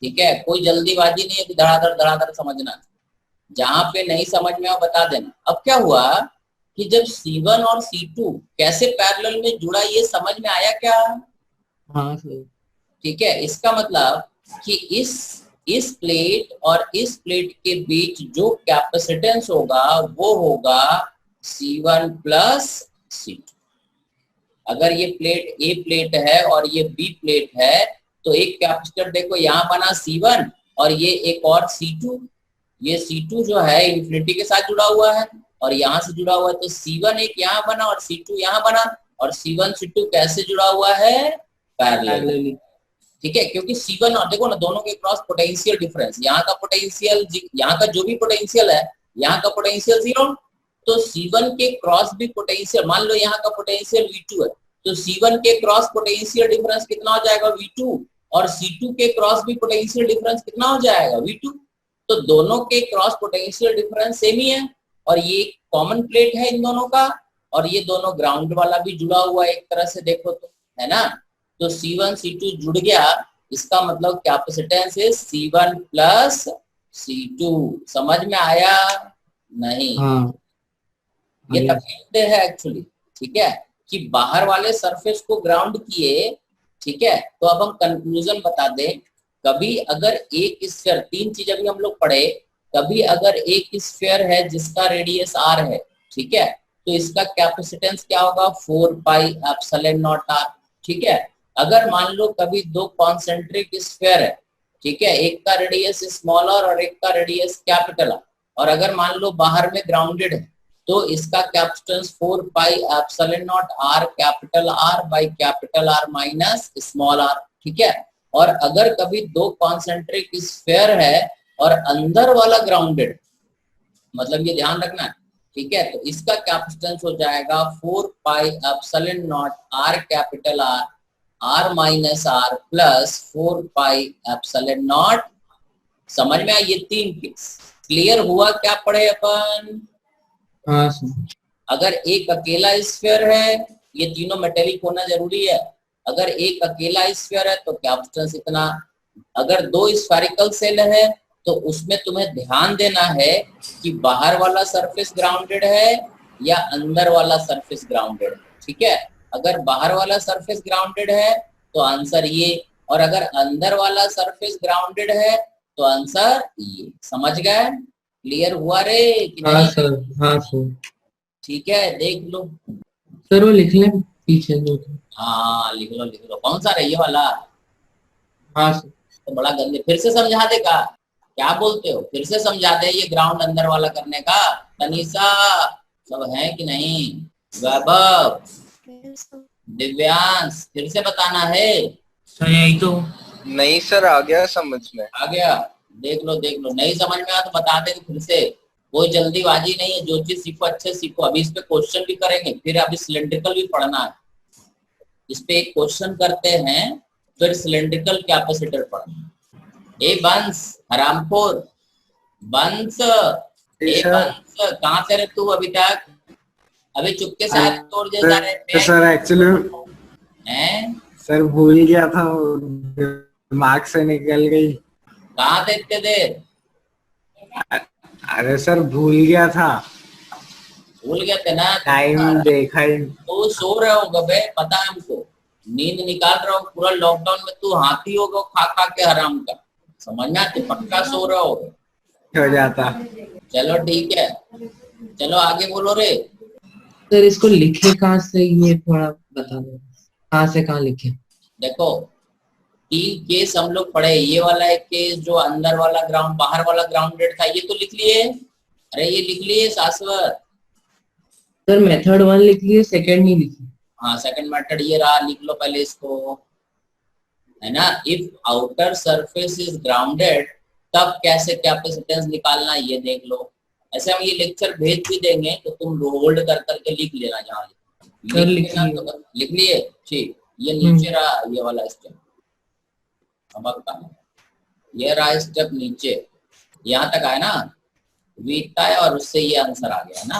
ठीक है। कोई जल्दीबाजी नहीं है कि धड़ाधड़ समझना, जहां पे नहीं समझ में आओ बता देना। अब क्या हुआ कि जब C1 और C2 कैसे पैरेलल में जुड़ा ये समझ में आया क्या? हाँ सर। ठीक है, इसका मतलब कि इस प्लेट और इस प्लेट के बीच जो कैपेसिटेंस होगा वो होगा C1 प्लस C2। अगर ये प्लेट A प्लेट है और ये B प्लेट है तो एक कैपेसिटर देखो यहाँ बना C1 और ये एक और C2। ये C2 जो है इन्फिनिटी के साथ जुड़ा हुआ है और यहाँ से जुड़ा हुआ है, तो C1 एक यहाँ बना और C2 यहाँ बना। और C1 C2 कैसे जुड़ा हुआ है, पैरेलल, ठीक है। क्योंकि C1 और देखो ना दोनों के क्रॉस पोटेंशियल डिफरेंस, यहाँ का पोटेंशियल, यहाँ का जो भी पोटेंशियल है यहाँ का पोटेंशियल जीरो, तो C1 के क्रॉस भी पोटेंशियल, मान लो यहाँ का पोटेंशियल V2 है तो C1 के क्रॉस पोटेंशियल डिफरेंस कितना हो जाएगा, V2, और C2 के क्रॉस भी पोटेंशियल डिफरेंस कितना हो जाएगा, V2। तो दोनों के क्रॉस पोटेंशियल डिफरेंस सेम ही है और ये कॉमन प्लेट है इन दोनों का, और ये दोनों ग्राउंड वाला भी जुड़ा हुआ है एक तरह से देखो तो, है ना। तो C1 C2 जुड़ गया, इसका मतलब कैपेसिटेंस है C1 प्लस C2। समझ में आया नहीं? हाँ। ये तकलीफ है एक्चुअली, ठीक है, कि बाहर वाले सरफेस को ग्राउंड किए, ठीक है। तो अब हम कंक्लूजन बता दें, कभी अगर एक स्फीयर, तीन चीज अभी हम लोग पढ़े, कभी अगर एक स्फीयर है जिसका रेडियस r है, ठीक है, तो इसका कैपेसिटेंस क्या होगा, 4 पाई एप्सिलॉन नॉट r। ठीक है। अगर मान लो कभी दो कॉन्सेंट्रिक स्फीयर है, ठीक है, एक का रेडियस स्मॉलर और एक का रेडियस कैपिटल, और अगर मान लो बाहर में ग्राउंडेड है तो इसका capacitance 4 pi epsilon naught R capital R by capital R minus small R, ठीक है। और अगर कभी दो कॉन्सेंट्रिक स्फीयर है और अंदर वाला ग्राउंडेड, मतलब ये ध्यान रखना है, ठीक है, तो इसका कैपेसिटेंस हो जाएगा 4 pi epsilon naught R capital R R minus R plus 4 pi epsilon naught. समझ में आया? ये तीन केस क्लियर हुआ? क्या पढ़े अपन? हाँ सर। अगर एक अकेला स्फीयर है, ये तीनों मेटेलिक होना जरूरी है, अगर एक अकेला स्फीयर है तो कैपेसिटेंस इतना, अगर दो स्फेरिकल सेल है तो उसमें तुम्हें ध्यान देना है कि बाहर वाला सरफेस ग्राउंडेड है या अंदर वाला सरफेस ग्राउंडेड है, ठीक है। अगर बाहर वाला सरफेस ग्राउंडेड है तो आंसर ये, और अगर अंदर वाला सरफेस ग्राउंडेड है तो आंसर ये। समझ गए? क्लियर हुआ रे कि हाँ नहीं? सर। हाँ सर। ठीक है, देख लो। सर वो लिख लें पीछे जो था। हाँ लिख लो लिख लो। कौन सा रही वाला? हाँ सर। तो बड़ा गंदे, फिर से समझा देगा? क्या बोलते हो? फिर से समझा दे ये ग्राउंड अंदर वाला करने का। तनीषा सब है कि नहीं? वैभव, दिव्यांश, फिर से बताना है। सर यही तो। नहीं सर, आ गया समझ में। आ गया? देख लो देख लो, नहीं समझ में आया तो बता देंगे फिर से। कोई जल्दीबाजी नहीं है, जो चीज सीखो अच्छे सीखो। अभी इस पे क्वेश्चन भी करेंगे, फिर अभी सिलेंड्रिकल भी पढ़ना है। इस पे एक क्वेश्चन करते हैं, फिर सिलेंड्रिकल कैपेसिटर पढ़ना है। ए बंस, हरामखोर बंस, ए बंस, कहाँ से रे तू अभी तक? अभी चुपके से हाथ तोड़ दे जा रहे सर एक्चुअली हैं? सर भूल गया था, दिमाग से निकल गई। कहाँ थे इतने देर? अरे सर भूल गया था, भूल गए थे ना? टाइम देखा ही। तो सो रहे हो गबे, पता है हमको, नींद निकाल रहे हो। पूरा लॉकडाउन में तू हाथी हो गो खा खा के हराम का। समझ में आते? पक्का सो रहे हो जाता। चलो ठीक है, चलो आगे बोलो रे। सर इसको लिखे कहाँ से, ये थोड़ा बता दो, कहाँ से कहाँ लिखे? देखो तीन केस हम लोग पढ़े। ये वाला एक केस जो अंदर वाला ग्राउंड बाहर वाला ग्राउंडेड था, ये तो लिख लिए। अरे ये लिख लिए शाश्वत। सर मेथड 1 लिख लिए, सेकंड नहीं लिखी। हाँ सेकंड मेथड ये रहा, लिख लो पहले इसको, है ना। If outer surface is grounded तब कैसे कैपेसिटेंस निकालना ये देख लो। ऐसे हम ये लेक्चर भेज भी देंगे तो तुम होल्ड कर करके लिख लेना। जहाँ लिख लिए, ठीक। ये नीचे रहा ये वाला स्टेप, ये रहा स्टेप नीचे, यहाँ तक आया ना, वीता है, और उससे ये आंसर आ गया ना।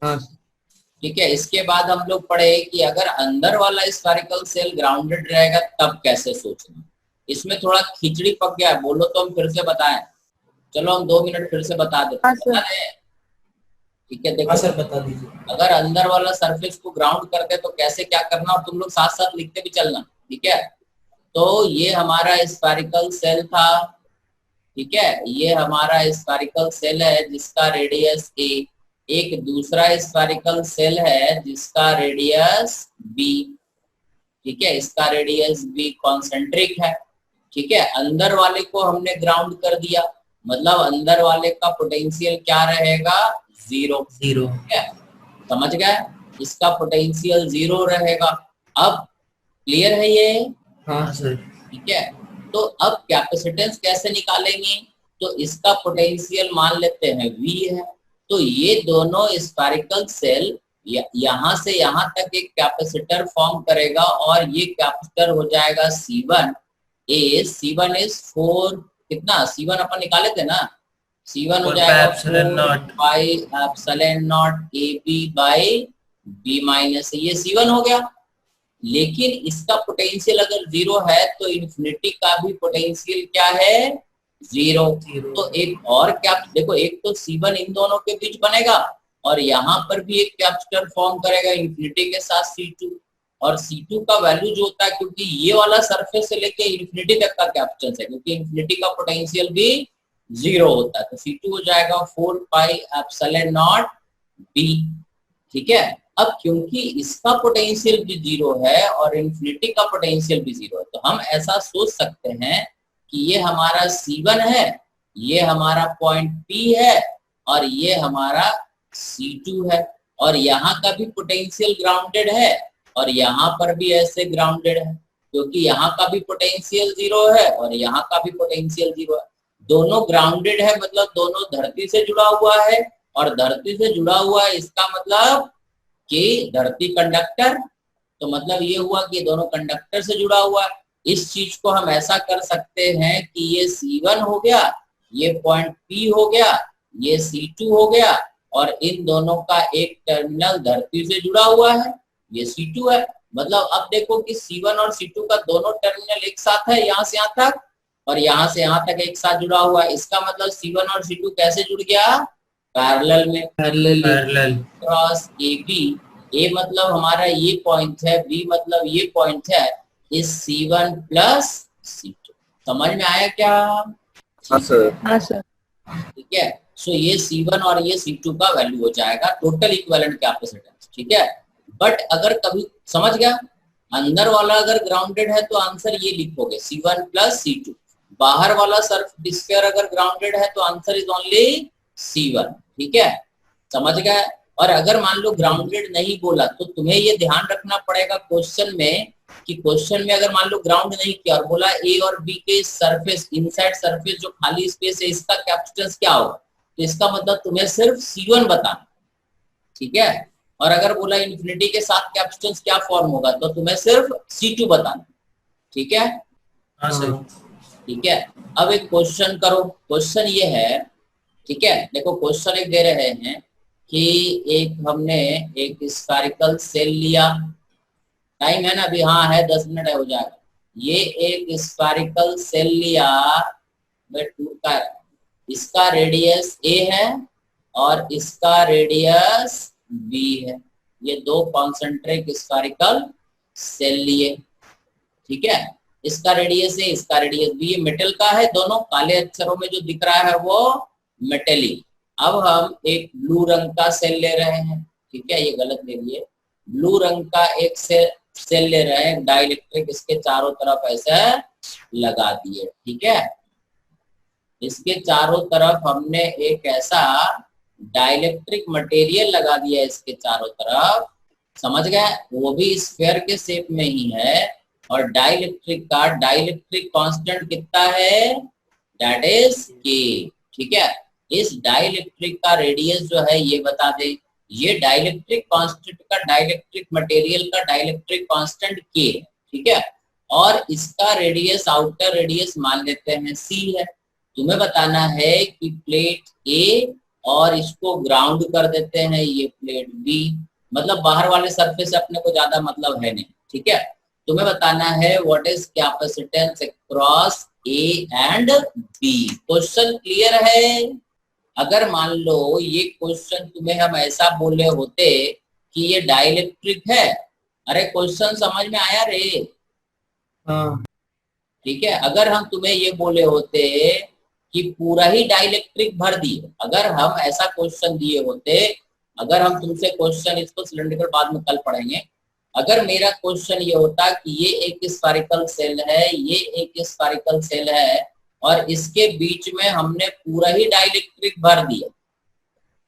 हाँ ठीक है। इसके बाद हम लोग पढ़े कि अगर अंदर वाला स्फेरिकल सेल ग्राउंडेड रहेगा तब कैसे सोचना। इसमें थोड़ा खिचड़ी पक गया है, बोलो तो हम फिर से बताएं। चलो हम 2 मिनट फिर से बता देते हैं। ठीक है, देखो सर बता दीजिए। अगर अंदर वाला सरफेस को ग्राउंड करते तो कैसे क्या करना, और तुम लोग साथ साथ लिखते भी चलना, ठीक है। तो ये हमारा स्फेरिकल सेल था, ठीक है, ये हमारा स्फेरिकल सेल है जिसका रेडियस ए। एक दूसरा स्फेरिकल सेल है जिसका रेडियस बी, ठीक है, इसका रेडियस बी कॉन्सेंट्रिक है, ठीक है। अंदर वाले को हमने ग्राउंड कर दिया, मतलब अंदर वाले का पोटेंशियल क्या रहेगा? जीरो। ठीक है, समझ गए? इसका पोटेंशियल 0 रहेगा। अब क्लियर है ये? हाँ सर। ठीक है। तो अब कैपेसिटेंस कैसे निकालेंगे? तो इसका पोटेंशियल मान लेते हैं V है, तो ये दोनों स्फेरिकल सेल यहाँ से यहाँ तक एक कैपेसिटर फॉर्म करेगा, और ये कैपेसिटर हो जाएगा C1 A। C1 इज 4, कितना C1 अपन निकाले थे ना, C1 हो जाएगा 4 pi epsilon naught AB by B minus, ये C1 हो गया। लेकिन इसका पोटेंशियल अगर 0 है तो इन्फिनिटी का भी पोटेंशियल क्या है? 0। तो एक और क्या, देखो एक तो C1 इन दोनों के बीच बनेगा, और यहाँ पर भी एक कैपेसिटर फॉर्म करेगा इन्फिनिटी के साथ C2, और C2 का वैल्यू जो होता है, क्योंकि ये वाला सरफेस से लेके इन्फिनिटी तक का कैपेसिटेंस है, क्योंकि इन्फिनिटी का पोटेंशियल भी 0 होता है, तो C2 हो जाएगा 4 पाई एप्सिलॉन नॉट B, ठीक है। अब क्योंकि इसका पोटेंशियल भी जीरो है और इन्फिनिटी का पोटेंशियल भी जीरो है, तो हम ऐसा सोच सकते हैं कि ये हमारा C1 है, ये हमारा पॉइंट P है और ये हमारा C2 है, और यहाँ का भी पोटेंशियल ग्राउंडेड है और यहाँ पर भी ऐसे ग्राउंडेड है, क्योंकि यहाँ का भी पोटेंशियल जीरो है और यहाँ का भी पोटेंशियल जीरो है। दोनों ग्राउंडेड है, मतलब दोनों धरती से जुड़ा हुआ है, और धरती से जुड़ा हुआ है इसका मतलब कि धरती कंडक्टर, तो मतलब ये हुआ कि दोनों कंडक्टर से जुड़ा हुआ है। इस चीज को हम ऐसा कर सकते हैं कि ये C1 हो गया, ये पॉइंट P हो गया, ये C2 हो गया, और इन दोनों का एक टर्मिनल धरती से जुड़ा हुआ है, ये C2 है। मतलब अब देखो कि C1 और C2 का दोनों टर्मिनल एक साथ है, यहाँ से यहाँ तक और यहाँ से यहाँ तक एक साथ जुड़ा हुआ है। इसका मतलब C1 और C2 कैसे जुड़ गया? पैरेलल में, पैरेलल क्रॉस AB। A मतलब हमारा ये पॉइंट है, B मतलब ये पॉइंट है, इस C1 प्लस C2। समझ में आया क्या? हाँ सर। हाँ सर। ठीक है, सो ये C1 और ये C2 का वैल्यू हो जाएगा टोटल इक्विवेलेंट कैपेसिटेंस। ठीक है, बट अगर कभी समझ गया, अंदर वाला अगर ग्राउंडेड है तो आंसर ये लिखोगे C1 प्लस C2। बाहर वाला सर्फ स्फीयर अगर ग्राउंडेड है तो आंसर इज ओनली C1। ठीक है, समझ गए? और अगर मान लो ग्राउंडेड नहीं बोला तो तुम्हें ये ध्यान रखना पड़ेगा क्वेश्चन में, कि क्वेश्चन में अगर मान लो ग्राउंड नहीं किया और बोला A और B के सरफेस, इनसाइड सरफेस जो खाली स्पेस है इसका कैपेसिटेंस क्या होगा, तो इसका मतलब तुम्हें सिर्फ C1 बताना। ठीक है, और अगर बोला इन्फिनिटी के साथ कैपेसिटेंस क्या फॉर्म होगा तो तुम्हें सिर्फ C2 बताना। ठीक है, हाँ सर। ठीक है। अब एक क्वेश्चन करो, क्वेश्चन ये है, ठीक है, देखो क्वेश्चन एक दे रहे हैं कि एक हमने एक स्फेरिकल सेल लिया, टाइम है ना अभी, हाँ है 10 मिनट है, हो जाएगा। ये एक स्फेरिकल सेल लिया, इसका रेडियस A है और इसका रेडियस B है। ये दो कॉन्सेंट्रिक स्फेरिकल सेल लिए, ठीक है, इसका रेडियस A, इसका रेडियस B। ये मेटल का है, दोनों काले अक्षरों में जो दिख रहा है वो मेटेलिक। अब हम एक ब्लू रंग का सेल ले रहे हैं, ठीक है, ये गलत ले लिए, ब्लू रंग का एक सेल ले रहे हैं, डाइलेक्ट्रिक इसके चारों तरफ ऐसे लगा दिए। ठीक है, इसके चारों तरफ हमने एक ऐसा डाइलेक्ट्रिक मटेरियल लगा दिया इसके चारों तरफ, समझ गए, वो भी स्फीयर के शेप में ही है। और डाइलेक्ट्रिक का डाइलेक्ट्रिक कांस्टेंट कितना है, दैट इज K। ठीक है, इस डाइलेक्ट्रिक का रेडियस जो है ये बता दे, ये डाइलेक्ट्रिक कांस्टेंट का, डाइलेक्ट्रिक मटेरियल का डाइलेक्ट्रिक कांस्टेंट K है। ठीक है, और इसका रेडियस, आउटर रेडियस मान लेते हैं C है। तुम्हें बताना है कि प्लेट A और इसको ग्राउंड कर देते हैं, ये प्लेट B, मतलब बाहर वाले सरफेस से अपने को ज्यादा मतलब है नहीं। ठीक है, तुम्हें बताना है what is capacitance across A and B। Question clear है? अगर मान लो ये क्वेश्चन तुम्हें हम ऐसा बोले होते कि ये डाइलेक्ट्रिक है, अरे क्वेश्चन समझ में आया रे? हाँ। ठीक है, अगर हम तुम्हें ये बोले होते कि पूरा ही डाइलेक्ट्रिक भर दिए, अगर हम ऐसा क्वेश्चन दिए होते, अगर हम तुमसे क्वेश्चन, इसको सिलेंड्रिकल बाद में कल पढ़ेंगे, अगर मेरा क्वेश्चन ये होता कि ये एक स्फेरिकल सेल है, ये एक स्फेरिकल सेल है और इसके बीच में हमने पूरा ही डाइलेक्ट्रिक भर दिया,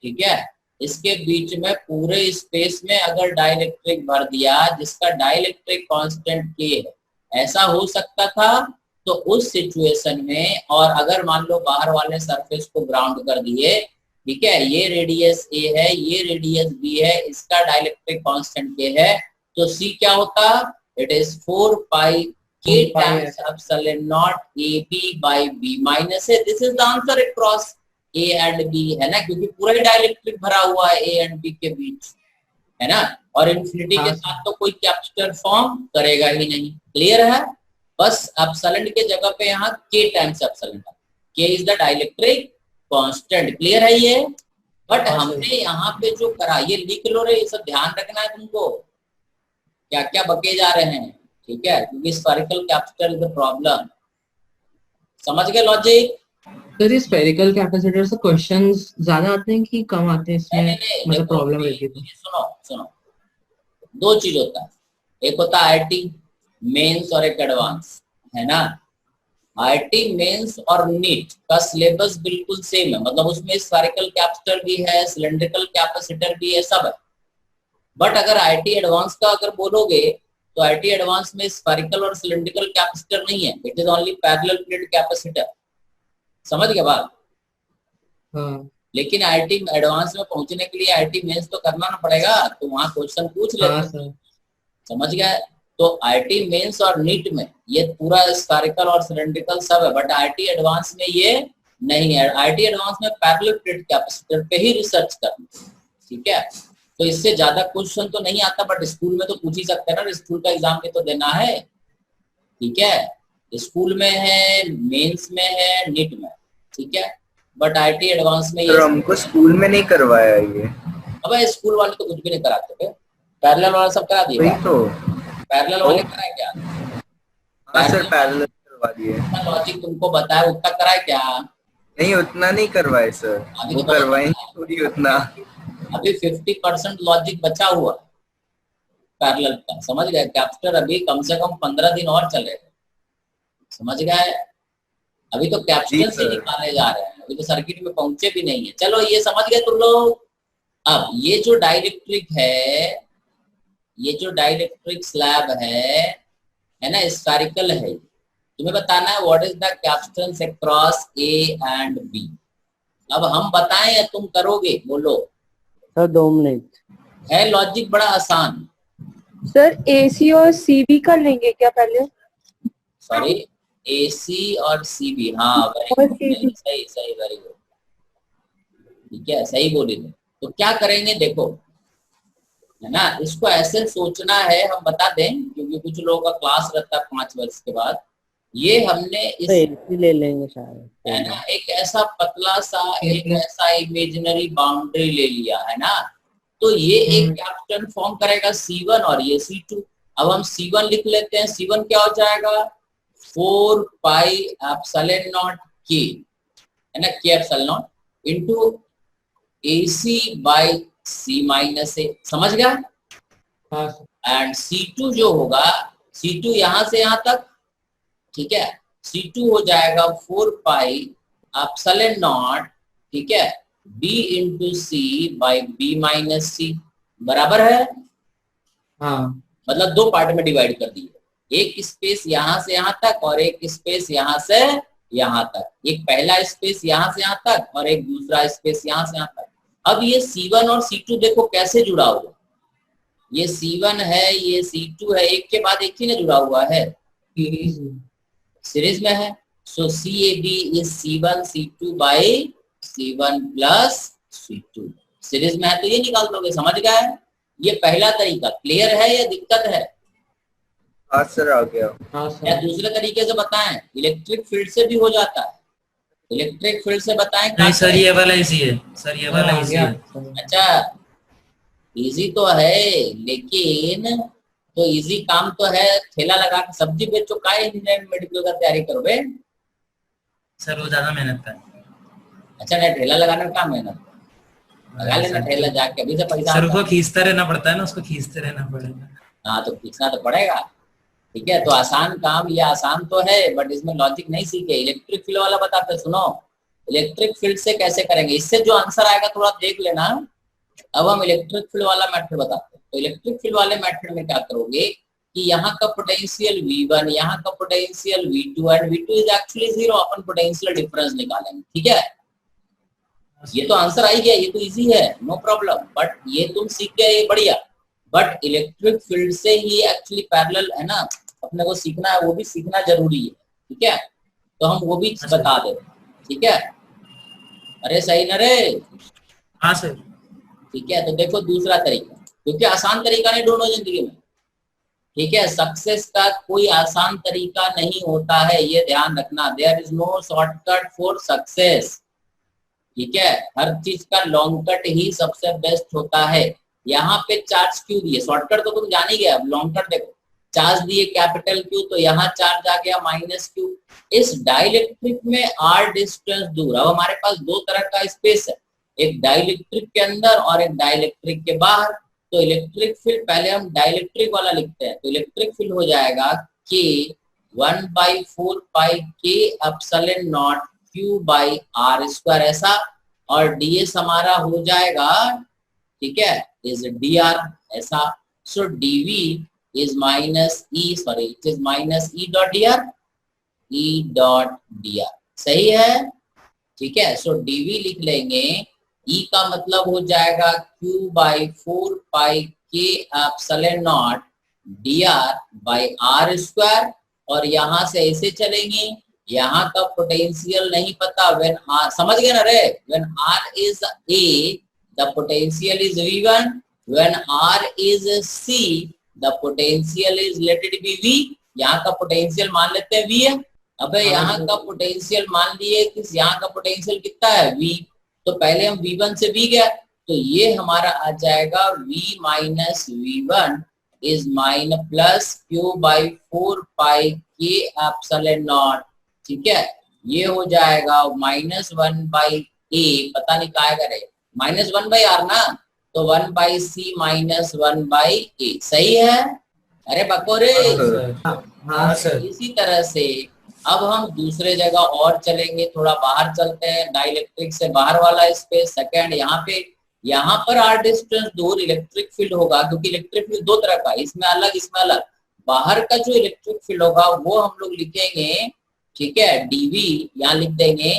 ठीक है, इसके बीच में पूरे स्पेस में अगर डाइलेक्ट्रिक भर दिया जिसका डाइलेक्ट्रिक कांस्टेंट K है, ऐसा हो सकता था। तो उस सिचुएशन में, और अगर मान लो बाहर वाले सरफेस को ग्राउंड कर दिए, ठीक है, ये रेडियस A है, ये रेडियस B है, इसका डाइलेक्ट्रिक कांस्टेंट K है, तो C क्या होता? It is 4 pi K times epsilon naught AB bye B minus A। This is the answer across A and B, है ना, क्योंकि पूरा ही डाइलेक्ट्रिक भरा हुआ है A एंड B के बीच, है ना, और इन्फिनिटी के साथ तो कोई कैपेसिटर फॉर्म करेगा ही नहीं। क्लियर है? बस एप्सिलॉन के जगह पे यहाँ K times epsilon, K is the dielectric constant. Clear है ये? बट हमने यहाँ पे जो करा, ये लिख लो रे, ये सब ध्यान रखना है तुमको, क्या क्या बके जा रहे हैं, ठीक है, क्योंकि spherical capacitor is the problem. समझ गए लॉजिक? सर ये स्फेरिकल कैपेसिटर से क्वेश्चंस ज्यादा आते हैं कि कम आते हैं इसमें? नहीं, मतलब प्रॉब्लम रहती है? सुनो, दो चीज होता है, एक होता है आईटी मेंस और एक एडवांस, है ना। आईटी मेंस और नीट का सिलेबस बिल्कुल सेम है, मतलब उसमें स्फेरिकल कैपेसिटर भी है, सिलेंड्रिकल कैपेसिटर भी है, सब है। बट अगर आईटी एडवांस का अगर बोलोगे तो आईटी एडवांस में स्फेरिकल और सिलेंड्रिकल कैपेसिटर नहीं है, it is only parallel plate capacitor. समझ गए बात? हाँ लेकिन आईटी एडवांस में पहुंचने के लिए आईटी मेंस तो करना ना पड़ेगा, तो वहां क्वेश्चन पूछ हाँ लेते। सर। समझ गए? तो आईटी मेंस और नीट में ये पूरा स्फेरिकल और सिलेंड्रिकल सब है, बट आईटी एडवांस में ये नहीं है। आईटी एडवांस में पैरेलल प्लेट कैपेसिटर पे ही रिसर्च करना, ठीक है। तो इससे ज्यादा क्वेश्चन तो नहीं आता, बट स्कूल में तो पूछ ही सकते हैं ना, स्कूल का एग्जाम भी तो देना है, ठीक है। स्कूल में है, मेंस में है, नीट में, ठीक है। बट आईटी एडवांस में ये हमको स्कूल में नहीं करवाया ये। अब स्कूल वाले तो कुछ भी नहीं कराते, पैरेलल वाला सब करा दिए। वही तो। पैरेलल वाले कराए क्या? हाँ सर, पैरेलल करवा दिए। लॉजिक तुमको बताया उतना कराए क्या? नहीं, उतना नहीं करवाए सर, अभी वो तो करवाए थोड़ी उतना। अभी 50% लॉजिक बचा हुआ पैरेलल का, समझ गए। कैपेसिटर अभी कम से कम 15 दिन और चलेगा, समझ गए। अभी तो कैपेसिटर से निकाले जा रहे हैं, अभी तो सर्किट में पहुंचे भी नहीं है। चलो ये समझ गए तुम लोग। अब ये जो डाइलेक्ट्रिक है, ये जो डाइलेक्ट्रिक स्लैब है ना, स्फेरिकल है। तुम्हें बताना है what is the capacitance across A and B. अब हम बताएं या तुम करोगे? बोलो सर 2 मिनट। है लॉजिक बड़ा आसान। सर एसी और सीबी कर लेंगे क्या पहले? सॉरी, एसी और सीबी, हाँ और सही CB। सही सही, वेरी गुड, ठीक है, सही बोली। तो क्या करेंगे देखो, है ना, इसको ऐसे सोचना है। हम बता दें क्योंकि कुछ लोगों का क्लास रहता है 5 वर्ष के बाद। ये हमने इस एसी ले लेंगे शायद, है ना, एक ऐसा पतला सा, एक ऐसा इमेजिनरी बाउंड्री ले लिया है ना, तो ये एक कैपेसिटेंस फॉर्म करेगा C1 और ये C2। अब हम C1 लिख लेते हैं। C1 क्या हो जाएगा? 4 पाई एप्सिलॉन नॉट K, है ना, K epsilon naught into AC by C minus A। समझ गया? हाँ एंड C2 जो होगा, C2 यहां से यहां तक, ठीक है, C2 हो जाएगा 4 पाई एप्सिलॉन नॉट, ठीक है, B into C by B minus C, बराबर है। हाँ मतलब 2 पार्ट में डिवाइड कर दिए, एक स्पेस यहां से यहां तक और एक स्पेस यहां से यहां तक। एक पहला स्पेस यहां से यहां तक और एक दूसरा स्पेस यहां से यहां तक। अब ये C1 और C2 देखो कैसे जुड़ा हुआ, ये C1 है, ये C2 है, एक के बाद एक ही ना जुड़ा हुआ है, सीरीज में है। सो CAB is C1 C2 by C1 plus C2, series में है तो ये निकाल दोगे। समझ गए? ये पहला तरीका क्लियर है या दिक्कत है? हाँ सर, आ गया। हाँ या सर। दूसरे तरीके से बताएं, इलेक्ट्रिक फील्ड से भी हो जाता है। इलेक्ट्रिक फील्ड से बताएं। नहीं सर, ये वाला इजी है सर, ये वाला इजी है। अच्छा, इजी तो है, लेकिन तो इजी काम तो है, ठेला लगा के सब्जी बेचो, का इंजीनियरिंग मेडिकल का तैयारी करोगे? सर वो ज्यादा मेहनत का है। अच्छा, नहीं ठेला लगाने का मेहनत लगा लेना, ठेला जाके अभी से पैसा सर आता उसको है। खींचता रहना पड़ता है ना, उसको खींचते रहना पड़ेगा। हाँ तो खींचना तो पड़ेगा, ठीक है। तो आसान काम, ये आसान तो है बट इसमें लॉजिक नहीं सीखे। इलेक्ट्रिक फील्ड वाला बताते, सुनो इलेक्ट्रिक फील्ड से कैसे करेंगे, इससे जो आंसर आएगा थोड़ा देख लेना। अब हम इलेक्ट्रिक फील्ड वाला मेथड बताते हैं। तो इलेक्ट्रिक फील्ड वाले मेथड में क्या करोगे कि यहाँ का पोटेंशियल V1, यहाँ का potential V2 and V2 is actually 0, upon potential difference निकालेंगे, ठीक है। ये तो आंसर आई गया, ये तो इजी है, नो प्रॉब्लम। बट ये तुम सीख गए, ये बढ़िया। बट इलेक्ट्रिक फील्ड से ही एक्चुअली पैरेलल है ना, अपने को सीखना है, वो भी सीखना जरूरी है, ठीक है। तो हम वो भी बता देते, ठीक है। अरे सही ना रे? हाँ सर। ठीक है, तो देखो दूसरा तरीका, क्योंकि आसान तरीका नहीं ढूंढो जिंदगी में, ठीक है। सक्सेस का कोई आसान तरीका नहीं होता है, ये ध्यान रखना। There is no shortcut for success, ठीक है। हर चीज का लॉन्ग कट ही सबसे बेस्ट होता है। यहाँ पे चार्ज क्यू दिए, शॉर्टकट तो तुम जान ही गए। अब लॉन्ग कट देखो, चार्ज दिए कैपिटल क्यू, तो यहाँ चार्ज आ गया माइनस क्यू। इस डाइलेक्ट्रिक में आर डिस्टेंस दूर। अब हमारे पास दो तरह का स्पेस है, एक डाइलेक्ट्रिक के अंदर और एक डाइलेक्ट्रिक के बाहर। तो इलेक्ट्रिक फील्ड पहले हम डाइलेक्ट्रिक वाला लिखते हैं, तो इलेक्ट्रिक फील्ड हो जाएगा K 1/4 pi K epsilon not Q by R square ऐसा, और ds हमारा हो जाएगा, ठीक है, इज dr ऐसा। सो dv is minus E, sorry it is minus E dot dr, सही है, ठीक है। सो dv लिख लेंगे, E का मतलब हो जाएगा Q by 4 pi K epsilon not dr by R square, और यहाँ से ऐसे चलेंगे, यहाँ का पोटेंशियल नहीं पता, व्हेन R, समझ गए ना रे, when R is A the potential is V1, when R is C the potential is let it be V, यहाँ का पोटेंशियल मान लेते हैं V है। अबे यहाँ का पोटेंशियल मान लिए कि यहाँ का पोटेंशियल कितना है V, तो पहले हम V1 से V गया, तो ये हमारा आ जाएगा V minus V1 is mine plus Q by 4 pi K epsilon naught, ठीक है, ये हो जाएगा -1/a, पता नहीं क्या करे, -1/r ना, तो 1/c माइनस 1/a, सही है। अरे बकोरे, हाँ सर। इसी तरह से अब हम दूसरे जगह और चलेंगे, थोड़ा बाहर चलते हैं, डाइलेक्ट्रिक से बाहर वाला स्पेस सेकंड, यहाँ पर r डिस्टेंस दूर इलेक्ट्रिक फील्ड होगा, क्योंकि इलेक्ट्रिक फील्ड दो तरह का, इसमें अलग इसमें अलग। बाहर का जो इलेक्ट्रिक फील्ड होगा वो हम लोग लिखेंगे, ठीक है, dv यहाँ लिख देंगे,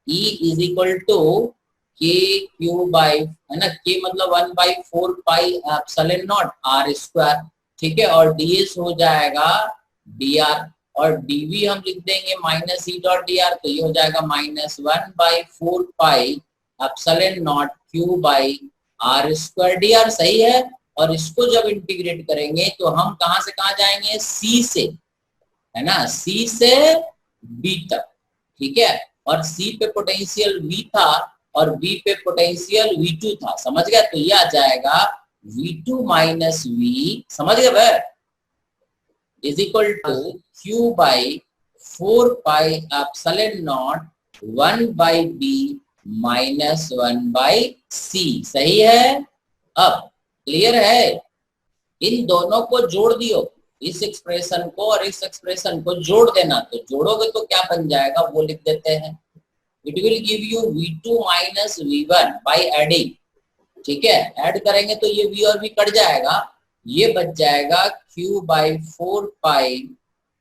E is equal to k q by, है ना, k मतलब 1/4 pi epsilon naught R square, ठीक है, और ds हो जाएगा dr, और dv हम लिख देंगे माइनस ई डॉट dr, तो ये हो जाएगा -1/4 pi epsilon not q by R square dr, सही है। और इसको जब इंटीग्रेट करेंगे तो हम कहां से कहां जाएंगे, C से, है ना, C से B तक, ठीक है, और C पे पोटेंशियल V था और B पे पोटेंशियल V2 था, समझ गया, तो ये आ जाएगा V2 माइनस V, समझ गए भाई, is equal to Q by 4 pi epsilon naught 1/B minus 1/C, सही है। अब क्लियर है, इन दोनों को जोड़ दियो, इस एक्सप्रेशन को और इस एक्सप्रेशन को जोड़ देना, तो जोड़ोगे तो क्या बन जाएगा वो लिख देते हैं, it will give you V2 minus V1 by adding, ठीक है, ऐड करेंगे तो ये V और V कट जाएगा, ये बच जाएगा Q बाई 4 पाई,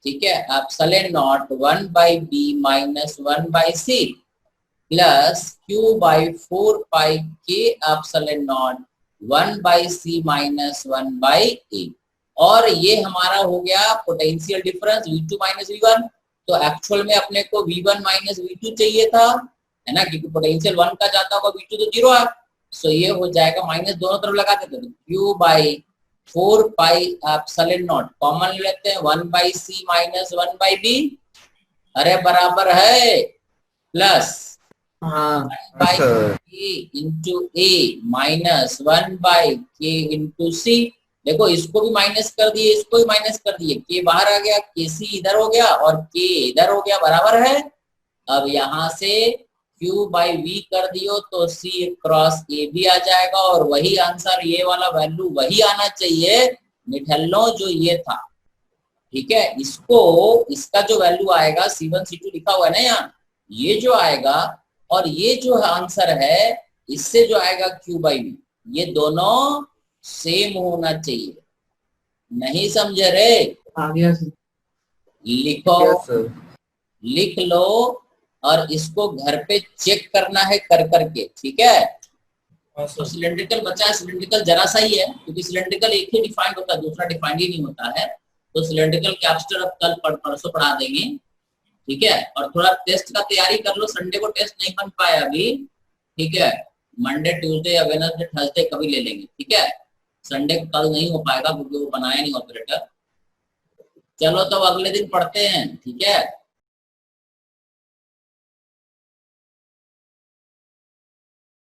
ठीक है, epsilon naught 1/B minus 1/C plus Q by 4 pi K epsilon not 1/C minus 1/A, और ये हमारा हो गया potential difference V2 minus V1, तो एक्चुअल में अपने को V1 माइनस V2 चाहिए था, है ना, क्योंकि पोटेंशियल 1 का जाता होगा, V2 तो 0 है, सो ये हो जाएगा माइनस दोनों तरफ लगा देते हैं, Q by 4 pi epsilon not common ले लेते हैं, 1/C माइनस 1/B, अरे बराबर है, plus by K into A minus 1/K into C, देखो इसको भी माइनस कर दिए, इसको भी माइनस कर दिए, K बाहर आ गया, KC इधर हो गया और K इधर हो गया, बराबर है। अब यहाँ से Q बाई V कर दियो तो C क्रॉस A भी आ जाएगा, और वही आंसर, ये वाला वैल्यू वही आना चाहिए निठल्लो जो ये था, ठीक है, इसको, इसका जो वैल्यू आएगा C1 C2 लिखा हुआ है ना यहाँ, ये जो आएगा और ये जो आंसर है इससे जो आएगा Q बाई V, ये दोनों सेम होना चाहिए, नहीं समझे रे, आ गया सर। लिखो, लिख लो, और इसको घर पे चेक करना है कर करके, ठीक है। तो सिलेंड्रिकल बचा है, सिलेंड्रिकल जरा सा ही है, क्योंकि सिलेंड्रिकल एक ही डिफाइंड होता है, दूसरा डिफाइंड ही नहीं होता है, तो सिलेंड्रिकल कैप्स्टर अब कल परसों पढ़ा देंगे, ठीक है। और थोड़ा टेस्ट का तैयारी कर लो, संडे को टेस्ट नहीं बन पाया अभी, ठीक है, मंडे ट्यूसडे या वेडनेसडे थर्सडे कभी ले लेंगे, ठीक है, संडे को कल नहीं हो पाएगा क्योंकि वो बनाया नहीं ऑपरेटर। चलो तो अगले दिन पढ़ते हैं, ठीक है।